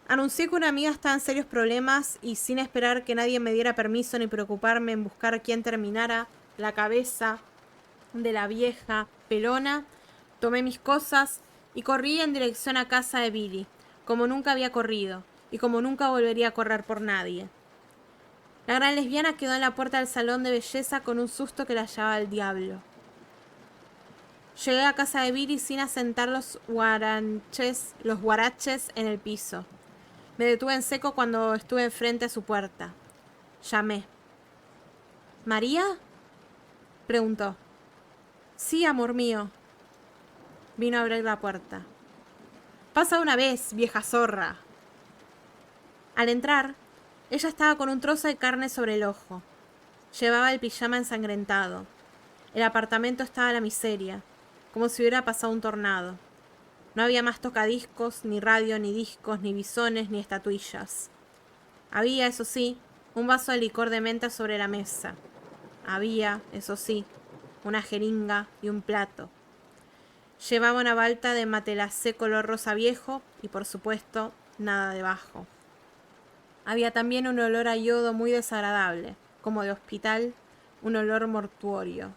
Speaker 1: Anuncié que una amiga estaba en serios problemas y sin esperar que nadie me diera permiso ni preocuparme en buscar quién terminara la cabeza de la vieja pelona, tomé mis cosas y corrí en dirección a casa de Billy, como nunca había corrido y como nunca volvería a correr por nadie. La gran lesbiana quedó en la puerta del salón de belleza con un susto que la llevaba al diablo. Llegué a casa de Billy sin asentar los guaraches en el piso. Me detuve en seco cuando estuve enfrente a su puerta. Llamé. «¿María?», preguntó. «Sí, amor mío». Vino a abrir la puerta. «Pasa una vez, vieja zorra». Al entrar, ella estaba con un trozo de carne sobre el ojo. Llevaba el pijama ensangrentado. El apartamento estaba a la miseria, como si hubiera pasado un tornado. No había más tocadiscos, ni radio, ni discos, ni bisones, ni estatuillas. Había, eso sí, un vaso de licor de menta sobre la mesa. Había, eso sí, una jeringa y un plato. Llevaba una balta de matelacé color rosa viejo y, por supuesto, nada debajo. Había también un olor a yodo muy desagradable, como de hospital, un olor mortuorio.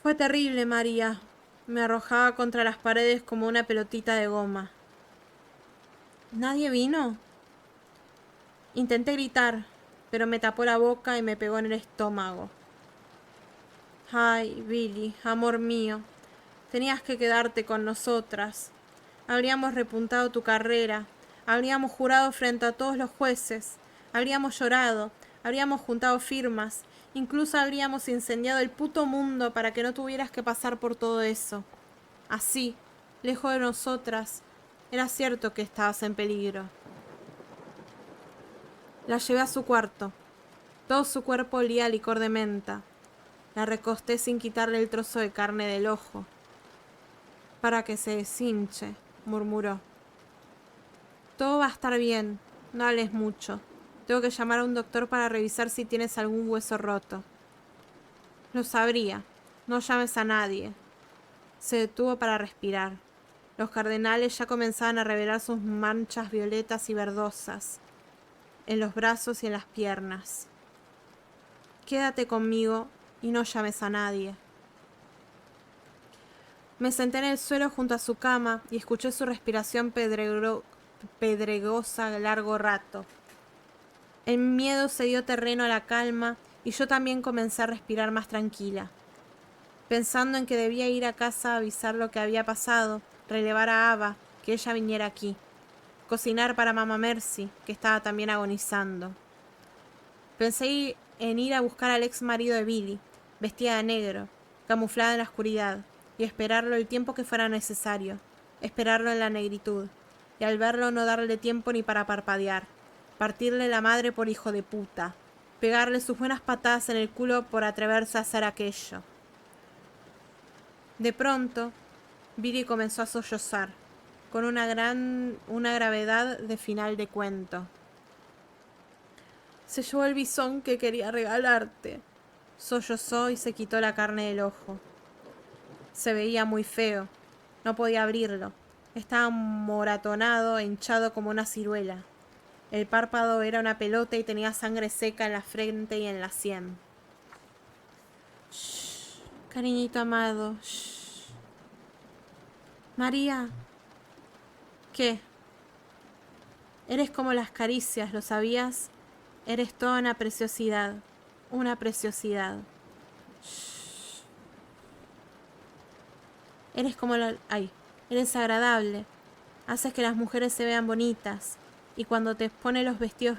Speaker 1: Fue terrible, María. Me arrojaba contra las paredes como una pelotita de goma. ¿Nadie vino? Intenté gritar, pero me tapó la boca y me pegó en el estómago. Ay, Billy, amor mío, tenías que quedarte con nosotras. Habríamos repuntado tu carrera, habríamos jurado frente a todos los jueces, habríamos llorado, habríamos juntado firmas, incluso habríamos incendiado el puto mundo para que no tuvieras que pasar por todo eso. Así, lejos de nosotras, era cierto que estabas en peligro. La llevé a su cuarto. Todo su cuerpo olía a licor de menta. La recosté sin quitarle el trozo de carne del ojo. Para que se deshinche, murmuró. Todo va a estar bien, no hables mucho. Tengo que llamar a un doctor para revisar si tienes algún hueso roto. Lo sabría, no llames a nadie. Se detuvo para respirar. Los cardenales ya comenzaban a revelar sus manchas violetas y verdosas, en los brazos y en las piernas. Quédate conmigo y no llames a nadie. Me senté en el suelo junto a su cama y escuché su respiración pedregosa largo rato. El miedo se dio terreno a la calma y yo también comencé a respirar más tranquila, pensando en que debía ir a casa a avisar lo que había pasado, relevar a Ava, que ella viniera aquí, cocinar para mamá Mercy, que estaba también agonizando. Pensé en ir a buscar al ex marido de Billy, vestida de negro, camuflada en la oscuridad, y esperarlo el tiempo que fuera necesario, esperarlo en la negritud, y al verlo no darle tiempo ni para parpadear, partirle la madre por hijo de puta, pegarle sus buenas patadas en el culo por atreverse a hacer aquello. De pronto, Billy comenzó a sollozar, con una gravedad de final de cuento. Se llevó el bisón que quería regalarte. Sollozó y se quitó la carne del ojo. Se veía muy feo. No podía abrirlo. Estaba moratonado e hinchado como una ciruela. El párpado era una pelota y tenía sangre seca en la frente y en la sien. Shh, cariñito amado. Shh. María. ¿Qué? Eres como las caricias, ¿lo sabías? Eres toda una preciosidad. Una preciosidad. Shh. Eres como la... Ay, eres agradable. Haces que las mujeres se vean bonitas. Y cuando te pones los vestidos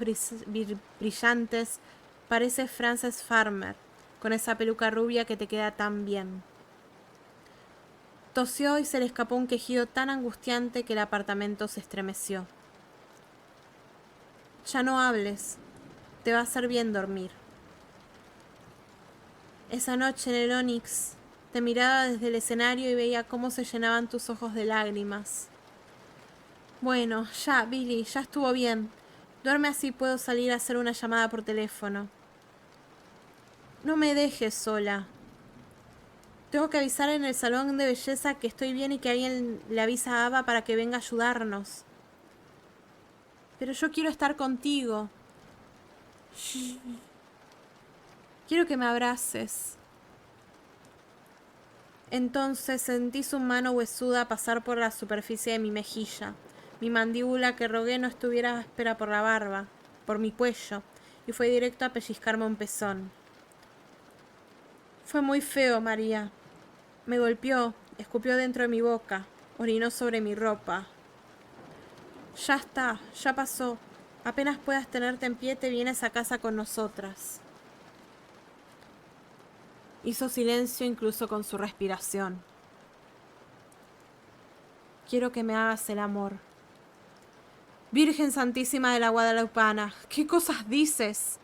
Speaker 1: brillantes, pareces Frances Farmer, con esa peluca rubia que te queda tan bien. Tosió y se le escapó un quejido tan angustiante que el apartamento se estremeció. Ya no hables. Te va a hacer bien dormir. Esa noche en el Onyx te miraba desde el escenario y veía cómo se llenaban tus ojos de lágrimas. Bueno, ya, Billy, ya estuvo bien. Duerme así puedo salir a hacer una llamada por teléfono. No me dejes sola. Tengo que avisar en el salón de belleza que estoy bien y que alguien le avisa a Ava para que venga a ayudarnos. Pero yo quiero estar contigo. Shh. Quiero que me abraces. Entonces sentí su mano huesuda pasar por la superficie de mi mejilla, mi mandíbula que rogué no estuviera áspera por la barba, por mi cuello, y fue directo a pellizcarme un pezón. Fue muy feo, María. Me golpeó, escupió dentro de mi boca, orinó sobre mi ropa. Ya está, ya pasó. Apenas puedas tenerte en pie, te vienes a casa con nosotras. Hizo silencio incluso con su respiración. Quiero que me hagas el amor. Virgen Santísima de la Guadalupana, ¿qué cosas dices?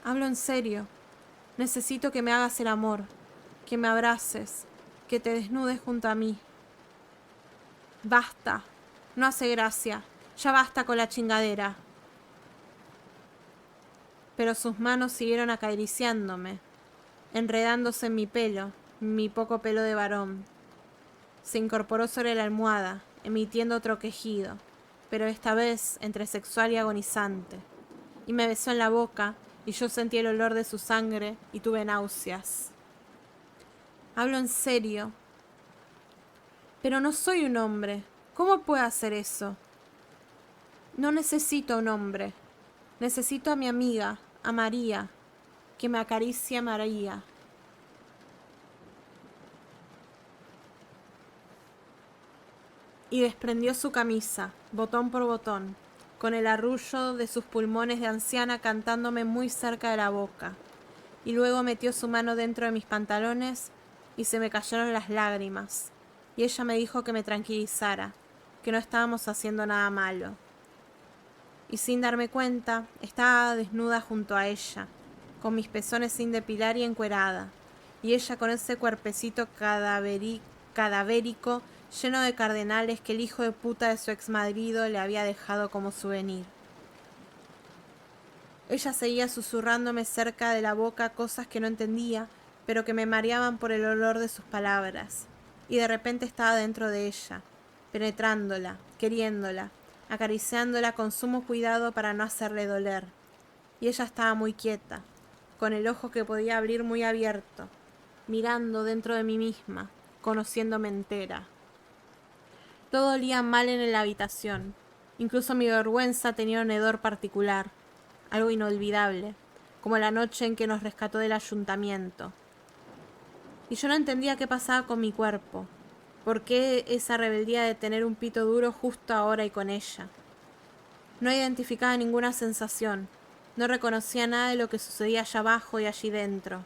Speaker 1: Hablo en serio. Necesito que me hagas el amor, que me abraces, que te desnudes junto a mí. Basta, no hace gracia, ya basta con la chingadera. Pero sus manos siguieron acariciándome, enredándose en mi pelo, mi poco pelo de varón. Se incorporó sobre la almohada, emitiendo otro quejido, pero esta vez entre sexual y agonizante, y me besó en la boca, y yo sentí el olor de su sangre y tuve náuseas. Hablo en serio. Pero no soy un hombre. ¿Cómo puedo hacer eso? No necesito un hombre. Necesito a mi amiga, a María, que me acaricie a María. Y desprendió su camisa, botón por botón, con el arrullo de sus pulmones de anciana cantándome muy cerca de la boca. Y luego metió su mano dentro de mis pantalones y se me cayeron las lágrimas. Y ella me dijo que me tranquilizara, que no estábamos haciendo nada malo. Y sin darme cuenta, estaba desnuda junto a ella, con mis pezones sin depilar y encuerada, y ella con ese cuerpecito cadavérico lleno de cardenales que el hijo de puta de su exmarido le había dejado como souvenir. Ella seguía susurrándome cerca de la boca cosas que no entendía, pero que me mareaban por el olor de sus palabras, y de repente estaba dentro de ella, penetrándola, queriéndola, acariciándola con sumo cuidado para no hacerle doler. Y ella estaba muy quieta, con el ojo que podía abrir muy abierto, mirando dentro de mí misma, conociéndome entera. Todo olía mal en la habitación. Incluso mi vergüenza tenía un hedor particular, algo inolvidable, como la noche en que nos rescató del ayuntamiento. Y yo no entendía qué pasaba con mi cuerpo, por qué esa rebeldía de tener un pito duro justo ahora y con ella. No identificaba ninguna sensación, no reconocía nada de lo que sucedía allá abajo y allí dentro,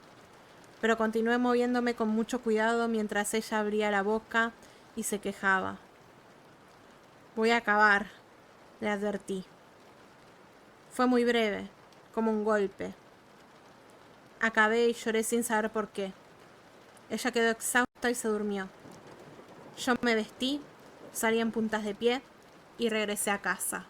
Speaker 1: pero continué moviéndome con mucho cuidado mientras ella abría la boca y se quejaba. Voy a acabar, le advertí. Fue muy breve, como un golpe. Acabé y lloré sin saber por qué. Ella quedó exhausta y se durmió. Yo me vestí, salí en puntas de pie y regresé a casa.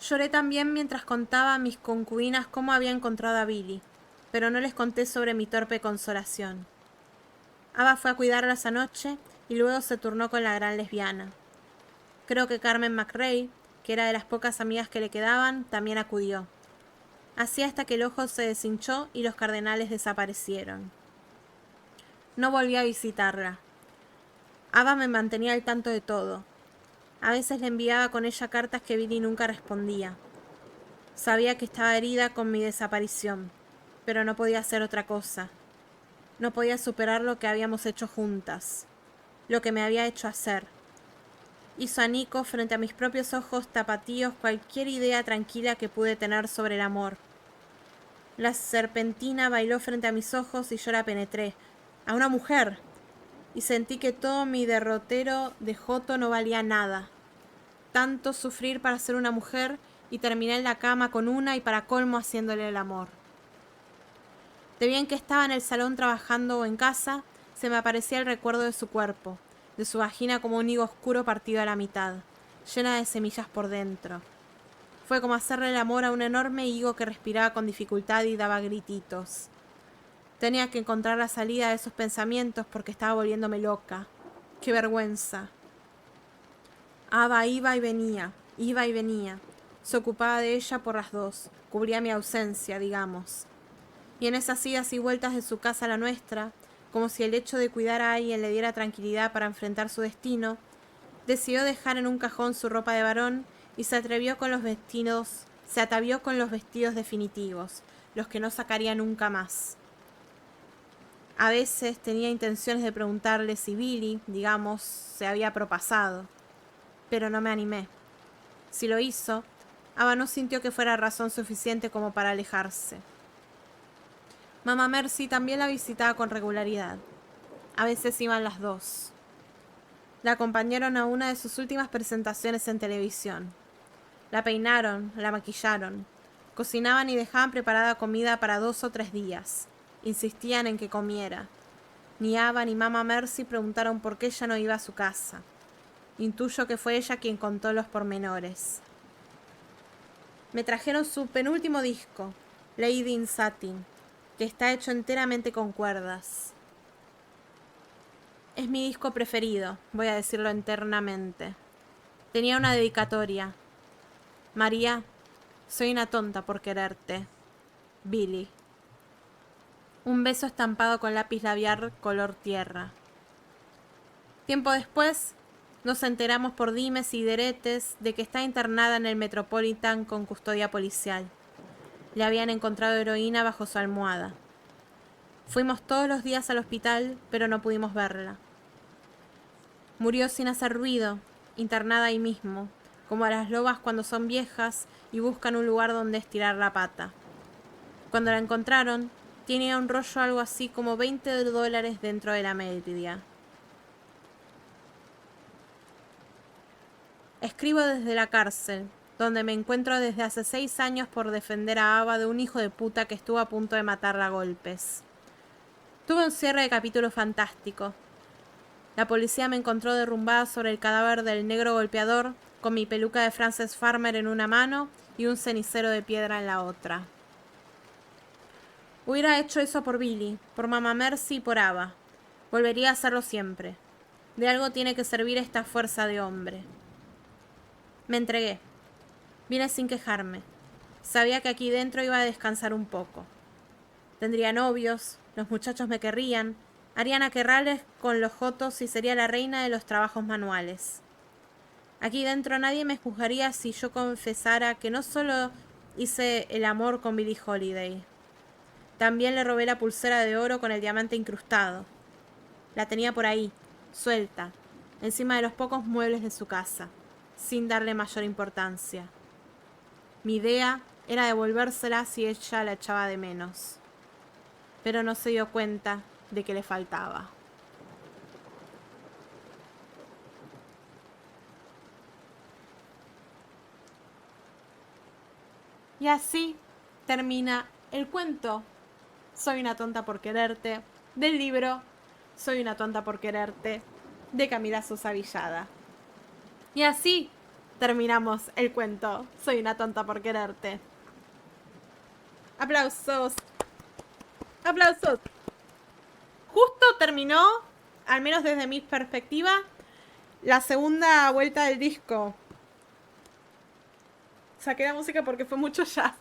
Speaker 1: Lloré también mientras contaba a mis concubinas cómo había encontrado a Billy, pero no les conté sobre mi torpe consolación. Ava fue a cuidarlas anoche y luego se turnó con la gran lesbiana. Creo que Carmen McRae, que era de las pocas amigas que le quedaban, también acudió. Así hasta que el ojo se deshinchó y los cardenales desaparecieron. No volví a visitarla. Ava me mantenía al tanto de todo. A veces le enviaba con ella cartas que Billy nunca respondía. Sabía que estaba herida con mi desaparición, pero no podía hacer otra cosa. No podía superar lo que habíamos hecho juntas, lo que me había hecho hacer. Hizo a Nico frente a mis propios ojos tapatíos cualquier idea tranquila que pude tener sobre el amor. La serpentina bailó frente a mis ojos y yo la penetré. ¡A una mujer! Y sentí que todo mi derrotero de joto no valía nada. Tanto sufrir para ser una mujer y terminé en la cama con una y para colmo haciéndole el amor. De bien que estaba en el salón trabajando o en casa, se me aparecía el recuerdo de su cuerpo, de su vagina como un higo oscuro partido a la mitad, llena de semillas por dentro. Fue como hacerle el amor a un enorme higo que respiraba con dificultad y daba grititos. Tenía que encontrar la salida de esos pensamientos porque estaba volviéndome loca. ¡Qué vergüenza! Ava iba y venía. Se ocupaba de ella por las dos, cubría mi ausencia, digamos. Y en esas idas y vueltas de su casa a la nuestra, como si el hecho de cuidar a alguien le diera tranquilidad para enfrentar su destino, decidió dejar en un cajón su ropa de varón y se atavió con los vestidos definitivos, los que no sacaría nunca más. A veces tenía intenciones de preguntarle si Billy, digamos, se había propasado, pero no me animé. Si lo hizo, Ava no sintió que fuera razón suficiente como para alejarse. Mamá Mercy también la visitaba con regularidad. A veces iban las dos. La acompañaron a una de sus últimas presentaciones en televisión. La peinaron, la maquillaron, cocinaban y dejaban preparada comida para 2 o 3 días. Insistían en que comiera. Ni Ava ni Mamá Mercy preguntaron por qué ella no iba a su casa. Intuyo que fue ella quien contó los pormenores. Me trajeron su penúltimo disco, Lady in Satin, que está hecho enteramente con cuerdas. Es mi disco preferido, voy a decirlo internamente. Tenía una dedicatoria. María, soy una tonta por quererte. Billy. Un beso estampado con lápiz labial color tierra. Tiempo después, Nos enteramos por dimes y diretes de que está internada en el Metropolitan con custodia policial. Le habían encontrado heroína bajo su almohada. Fuimos todos los días al hospital, pero no pudimos verla. Murió sin hacer ruido, internada ahí mismo, como a las lobas cuando son viejas y buscan un lugar donde estirar la pata. Cuando la encontraron, tenía un rollo algo así como $20 dentro de la media. Escribo desde la cárcel, donde me encuentro desde hace 6 años por defender a Ava de un hijo de puta que estuvo a punto de matarla a golpes. Tuve un cierre de capítulo fantástico. La policía me encontró derrumbada sobre el cadáver del negro golpeador, con mi peluca de Frances Farmer en una mano y un cenicero de piedra en la otra. Hubiera hecho eso por Billy, por Mamá Mercy y por Ava. Volvería a hacerlo siempre. De algo tiene que servir esta fuerza de hombre. Me entregué. Vine sin quejarme. Sabía que aquí dentro iba a descansar un poco. Tendría novios, los muchachos me querrían, harían aquerrales con los jotos y sería la reina de los trabajos manuales. Aquí dentro nadie me juzgaría si yo confesara que no solo hice el amor con Billie Holiday. También le robé la pulsera de oro con el diamante incrustado. La tenía por ahí, suelta, encima de los pocos muebles de su casa, sin darle mayor importancia. Mi idea era devolvérsela si ella la echaba de menos. Pero no se dio cuenta de que le faltaba. Y así termina el cuento Soy una tonta por quererte, del libro Soy una tonta por quererte, de Camila Sosa Villada. Y así terminamos el cuento Soy una tonta por quererte. Aplausos. Aplausos. Justo terminó, al menos desde mi perspectiva, la segunda vuelta del disco. Saqué la música porque fue mucho jazz.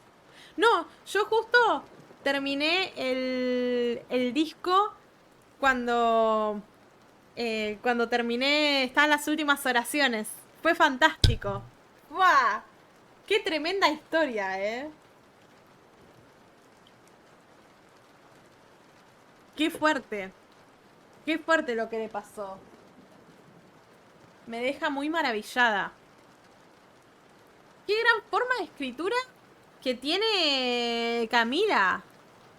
Speaker 1: No, yo justo terminé el disco cuando terminé, estaban las últimas oraciones. Fue fantástico. ¡Buah! ¡Qué tremenda historia, eh! ¡Qué fuerte! ¡Qué fuerte lo que le pasó! Me deja muy maravillada. ¡Qué gran forma de escritura que tiene Camila!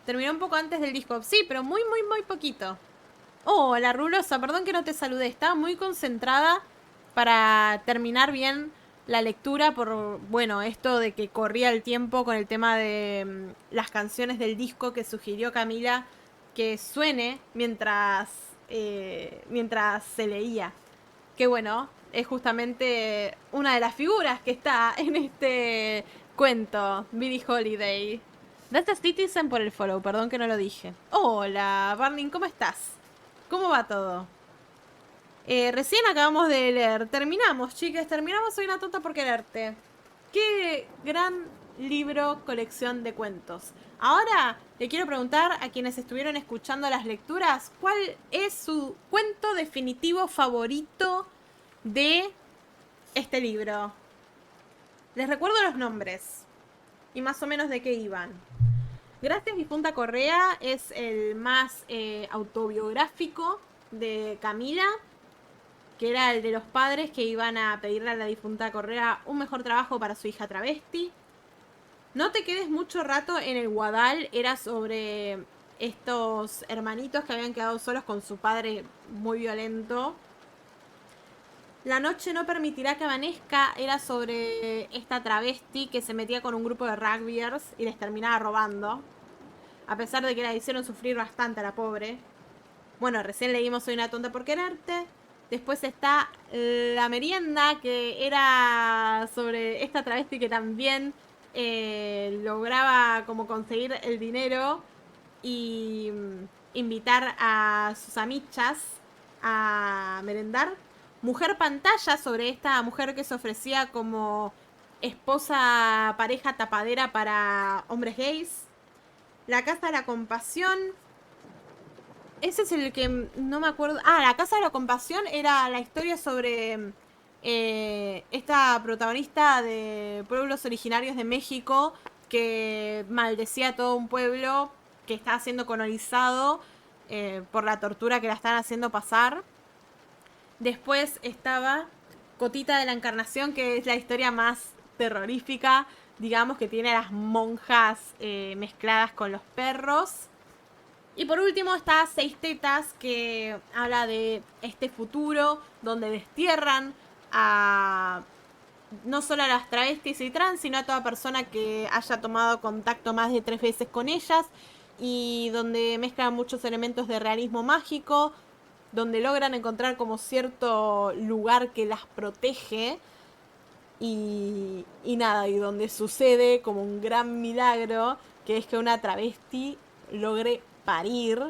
Speaker 1: Terminó un poco antes del disco. Sí, pero muy, muy, muy poquito. Oh, la Rulosa, perdón que no te saludé. Estaba muy concentrada para terminar bien la lectura por, bueno, esto de que corría el tiempo con el tema de las canciones del disco que sugirió Camila que suene mientras se leía. Que bueno, es justamente una de las figuras que está en este cuento, Billie Holiday. Data Citizen por el follow, perdón que no lo dije. Hola, Barney, ¿cómo estás? ¿Cómo va todo? Recién acabamos de leer. Terminamos, chicas. Terminamos Soy una tonta por quererte. Qué gran libro, colección de cuentos. Ahora le quiero preguntar a quienes estuvieron escuchando las lecturas, ¿cuál es su cuento definitivo favorito de este libro? Les recuerdo los nombres y más o menos de qué iban. Gracias Difunta Correa es el más autobiográfico de Camila, que era el de los padres que iban a pedirle a la difunta Correa un mejor trabajo para su hija travesti. No te quedes mucho rato en el Guadal, era sobre estos hermanitos que habían quedado solos con su padre muy violento. La noche no permitirá que amanezca era sobre esta travesti que se metía con un grupo de rugbyers y les terminaba robando. A pesar de que la hicieron sufrir bastante a la pobre. Bueno, recién leímos Soy una tonta por quererte. Después está La merienda, que era sobre esta travesti que también lograba como conseguir el dinero y invitar a sus amichas a merendar. Mujer pantalla, sobre esta mujer que se ofrecía como esposa, pareja tapadera para hombres gays. La casa de la compasión. Ese es el que no me acuerdo. Ah, La Casa de la Compasión era la historia sobre esta protagonista de pueblos originarios de México que maldecía a todo un pueblo que estaba siendo colonizado por la tortura que la están haciendo pasar. Después estaba Cotita de la Encarnación, que es la historia más terrorífica, digamos, que tiene a las monjas mezcladas con los perros. Y por último está Seis Tetas, que habla de este futuro donde destierran a no solo a las travestis y trans, sino a toda persona que haya tomado contacto más de 3 veces con ellas, y donde mezclan muchos elementos de realismo mágico, donde logran encontrar como cierto lugar que las protege y nada, y donde sucede como un gran milagro, que es que una travesti logre parir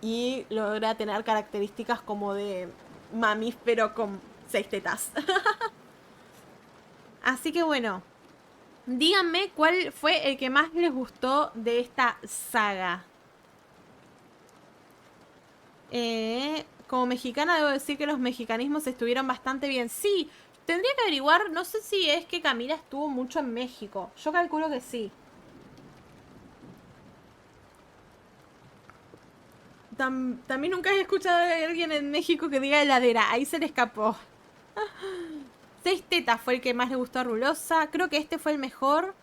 Speaker 1: y logra tener características como de mamífero con 6 tetas. Así que bueno, díganme cuál fue el que más les gustó de esta saga. Como mexicana debo decir que los mexicanismos estuvieron bastante bien. Sí, tendría que averiguar, no sé si es que Camila estuvo mucho en México. Yo calculo que sí. También nunca he escuchado de alguien en México que diga heladera. Ahí se le escapó. Seis tetas fue el que más le gustó a Rulosa. Creo que este fue el mejor.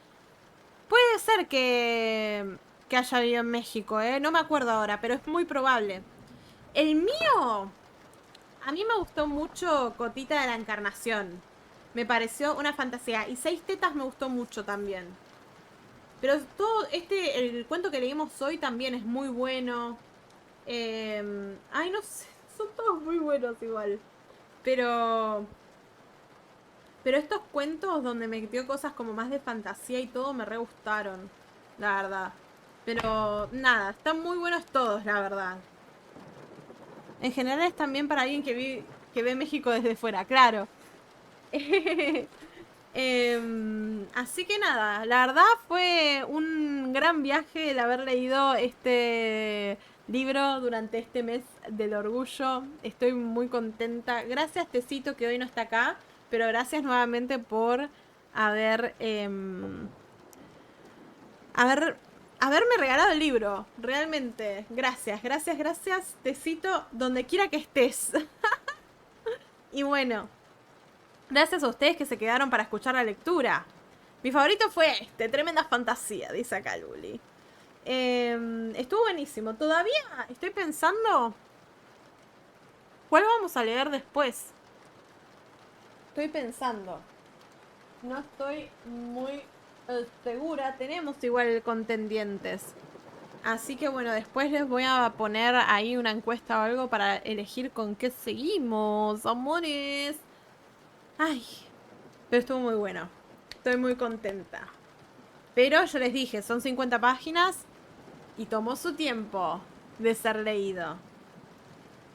Speaker 1: Puede ser que haya vivido en México, ¿eh? No me acuerdo ahora, pero es muy probable. El mío, a mí me gustó mucho Cotita de la Encarnación. Me pareció una fantasía. Y Seis Tetas me gustó mucho también. Pero todo el cuento que leímos hoy también es muy bueno. Ay, no sé, son todos muy buenos igual. Pero Pero estos cuentos donde me metió cosas como más de fantasía y todo me re gustaron, la verdad. Pero nada, están muy buenos todos, la verdad. En general es también para alguien que ve México desde fuera, claro. Así que nada, la verdad fue un gran viaje el haber leído este libro durante este mes del orgullo. Estoy muy contenta. Gracias, Tecito, que hoy no está acá, pero gracias nuevamente por haber, haber haberme regalado el libro. Realmente, gracias, gracias, gracias, Tecito, donde quiera que estés. Y bueno, gracias a ustedes que se quedaron para escuchar la lectura. Mi favorito fue este, tremenda fantasía, dice acá Luli. Estuvo buenísimo. Todavía estoy pensando cuál vamos a leer después. Estoy pensando. No estoy muy segura. Tenemos igual contendientes. Así que bueno, después les voy a poner ahí una encuesta o algo para elegir con qué seguimos, amores. Ay, pero estuvo muy bueno. Estoy muy contenta. Pero yo les dije, son 50 páginas y tomó su tiempo de ser leído.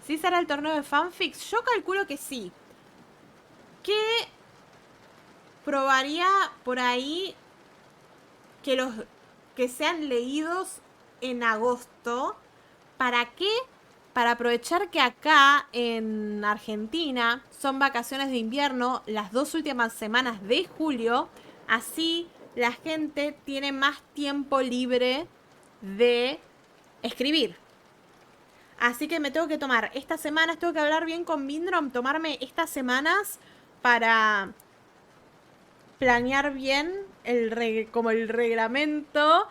Speaker 1: ¿Sí será el torneo de fanfics? Yo calculo que sí. Que probaría por ahí que los que sean leídos en agosto. ¿Para qué? Para aprovechar que acá en Argentina son vacaciones de invierno las 2 últimas semanas de julio. Así la gente tiene más tiempo libre de escribir. Así que me tengo que tomar estas semanas, tengo que hablar bien con Vindrom, tomarme estas semanas para planear bien como el reglamento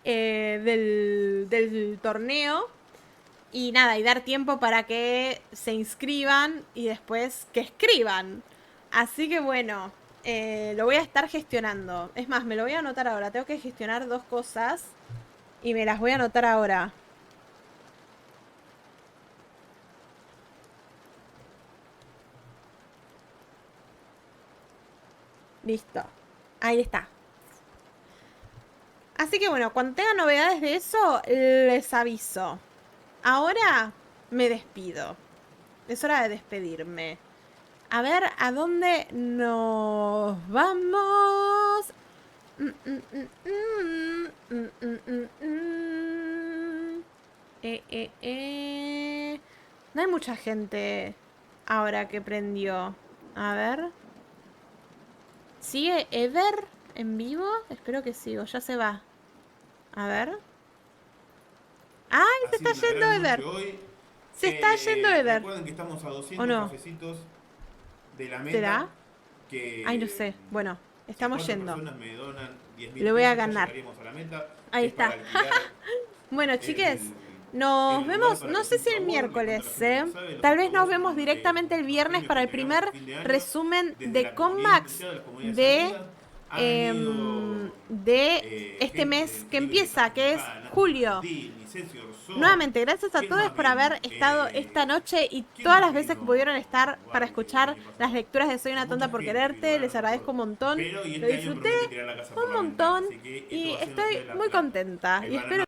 Speaker 1: del torneo. Y nada, y dar tiempo para que se inscriban y después que escriban. Así que bueno, lo voy a estar gestionando. Es más, me lo voy a anotar ahora. Tengo que gestionar 2 cosas y me las voy a anotar ahora. Listo. Ahí está. Así que bueno, cuando tenga novedades de eso, les aviso. Ahora me despido. Es hora de despedirme. A ver a dónde nos vamos. No hay mucha gente ahora que prendió. A ver. ¿Sigue Ever en vivo? Espero que sigo. Ya se va. A ver. ¡Ay!
Speaker 2: Ha
Speaker 1: Se está
Speaker 2: sido una
Speaker 1: yendo
Speaker 2: gran noche
Speaker 1: Ever.
Speaker 2: hoy.
Speaker 1: Se está yendo Ever.
Speaker 2: Recuerden que estamos a
Speaker 1: ¿O
Speaker 2: 200
Speaker 1: no?
Speaker 2: cafecitos de la meta.
Speaker 1: ¿Será? Ay, no
Speaker 2: Que
Speaker 1: sé. Bueno,
Speaker 2: si
Speaker 1: estamos
Speaker 2: cuatro
Speaker 1: yendo.
Speaker 2: personas me donan 10.000
Speaker 1: Le voy a
Speaker 2: pesos, ya
Speaker 1: ganar.
Speaker 2: llegaríamos a la meta.
Speaker 1: Ahí
Speaker 2: Que es para
Speaker 1: está.
Speaker 2: alquilar
Speaker 1: Bueno, chiques, nos
Speaker 2: el lugar
Speaker 1: vemos,
Speaker 2: para
Speaker 1: no
Speaker 2: los
Speaker 1: sé si
Speaker 2: Info
Speaker 1: el
Speaker 2: Awards. Les cuento a la
Speaker 1: miércoles,
Speaker 2: gente que
Speaker 1: ¿eh?
Speaker 2: no sabe, los
Speaker 1: Tal
Speaker 2: Info
Speaker 1: vez nos
Speaker 2: Awards
Speaker 1: vemos
Speaker 2: son
Speaker 1: directamente el
Speaker 2: unos
Speaker 1: viernes
Speaker 2: premios
Speaker 1: para
Speaker 2: que
Speaker 1: el
Speaker 2: entregamos a
Speaker 1: primer
Speaker 2: fin de año.
Speaker 1: resumen
Speaker 2: Desde
Speaker 1: de
Speaker 2: la comunidad
Speaker 1: Conmax
Speaker 2: especial, de las comunidades amigas, han venido
Speaker 1: de este
Speaker 2: gente
Speaker 1: mes
Speaker 2: de
Speaker 1: que
Speaker 2: River
Speaker 1: empieza,
Speaker 2: Estación
Speaker 1: que es
Speaker 2: Quijana, Nati
Speaker 1: julio.
Speaker 2: Martín, Licencio Orsó.
Speaker 1: Nuevamente, gracias a
Speaker 2: ¿Quién
Speaker 1: todos
Speaker 2: más
Speaker 1: por
Speaker 2: vino?
Speaker 1: haber estado esta noche y
Speaker 2: ¿Quién
Speaker 1: todas
Speaker 2: más
Speaker 1: las veces que pudieron
Speaker 2: vino,
Speaker 1: estar para
Speaker 2: Barbie, el
Speaker 1: escuchar
Speaker 2: año
Speaker 1: las
Speaker 2: pasado?
Speaker 1: lecturas de Soy una
Speaker 2: Mucha
Speaker 1: tonta por
Speaker 2: gente vino,
Speaker 1: quererte.
Speaker 2: ahora
Speaker 1: Les
Speaker 2: no
Speaker 1: agradezco
Speaker 2: recuerdo.
Speaker 1: un montón.
Speaker 2: Pero y
Speaker 1: Lo
Speaker 2: este año
Speaker 1: disfruté
Speaker 2: prometen tirar la casa por
Speaker 1: un
Speaker 2: la ventana,
Speaker 1: montón
Speaker 2: así que esto
Speaker 1: y
Speaker 2: va a ser en la
Speaker 1: estoy
Speaker 2: Ciudad de La
Speaker 1: muy
Speaker 2: Plata.
Speaker 1: contenta.
Speaker 2: El
Speaker 1: Y espero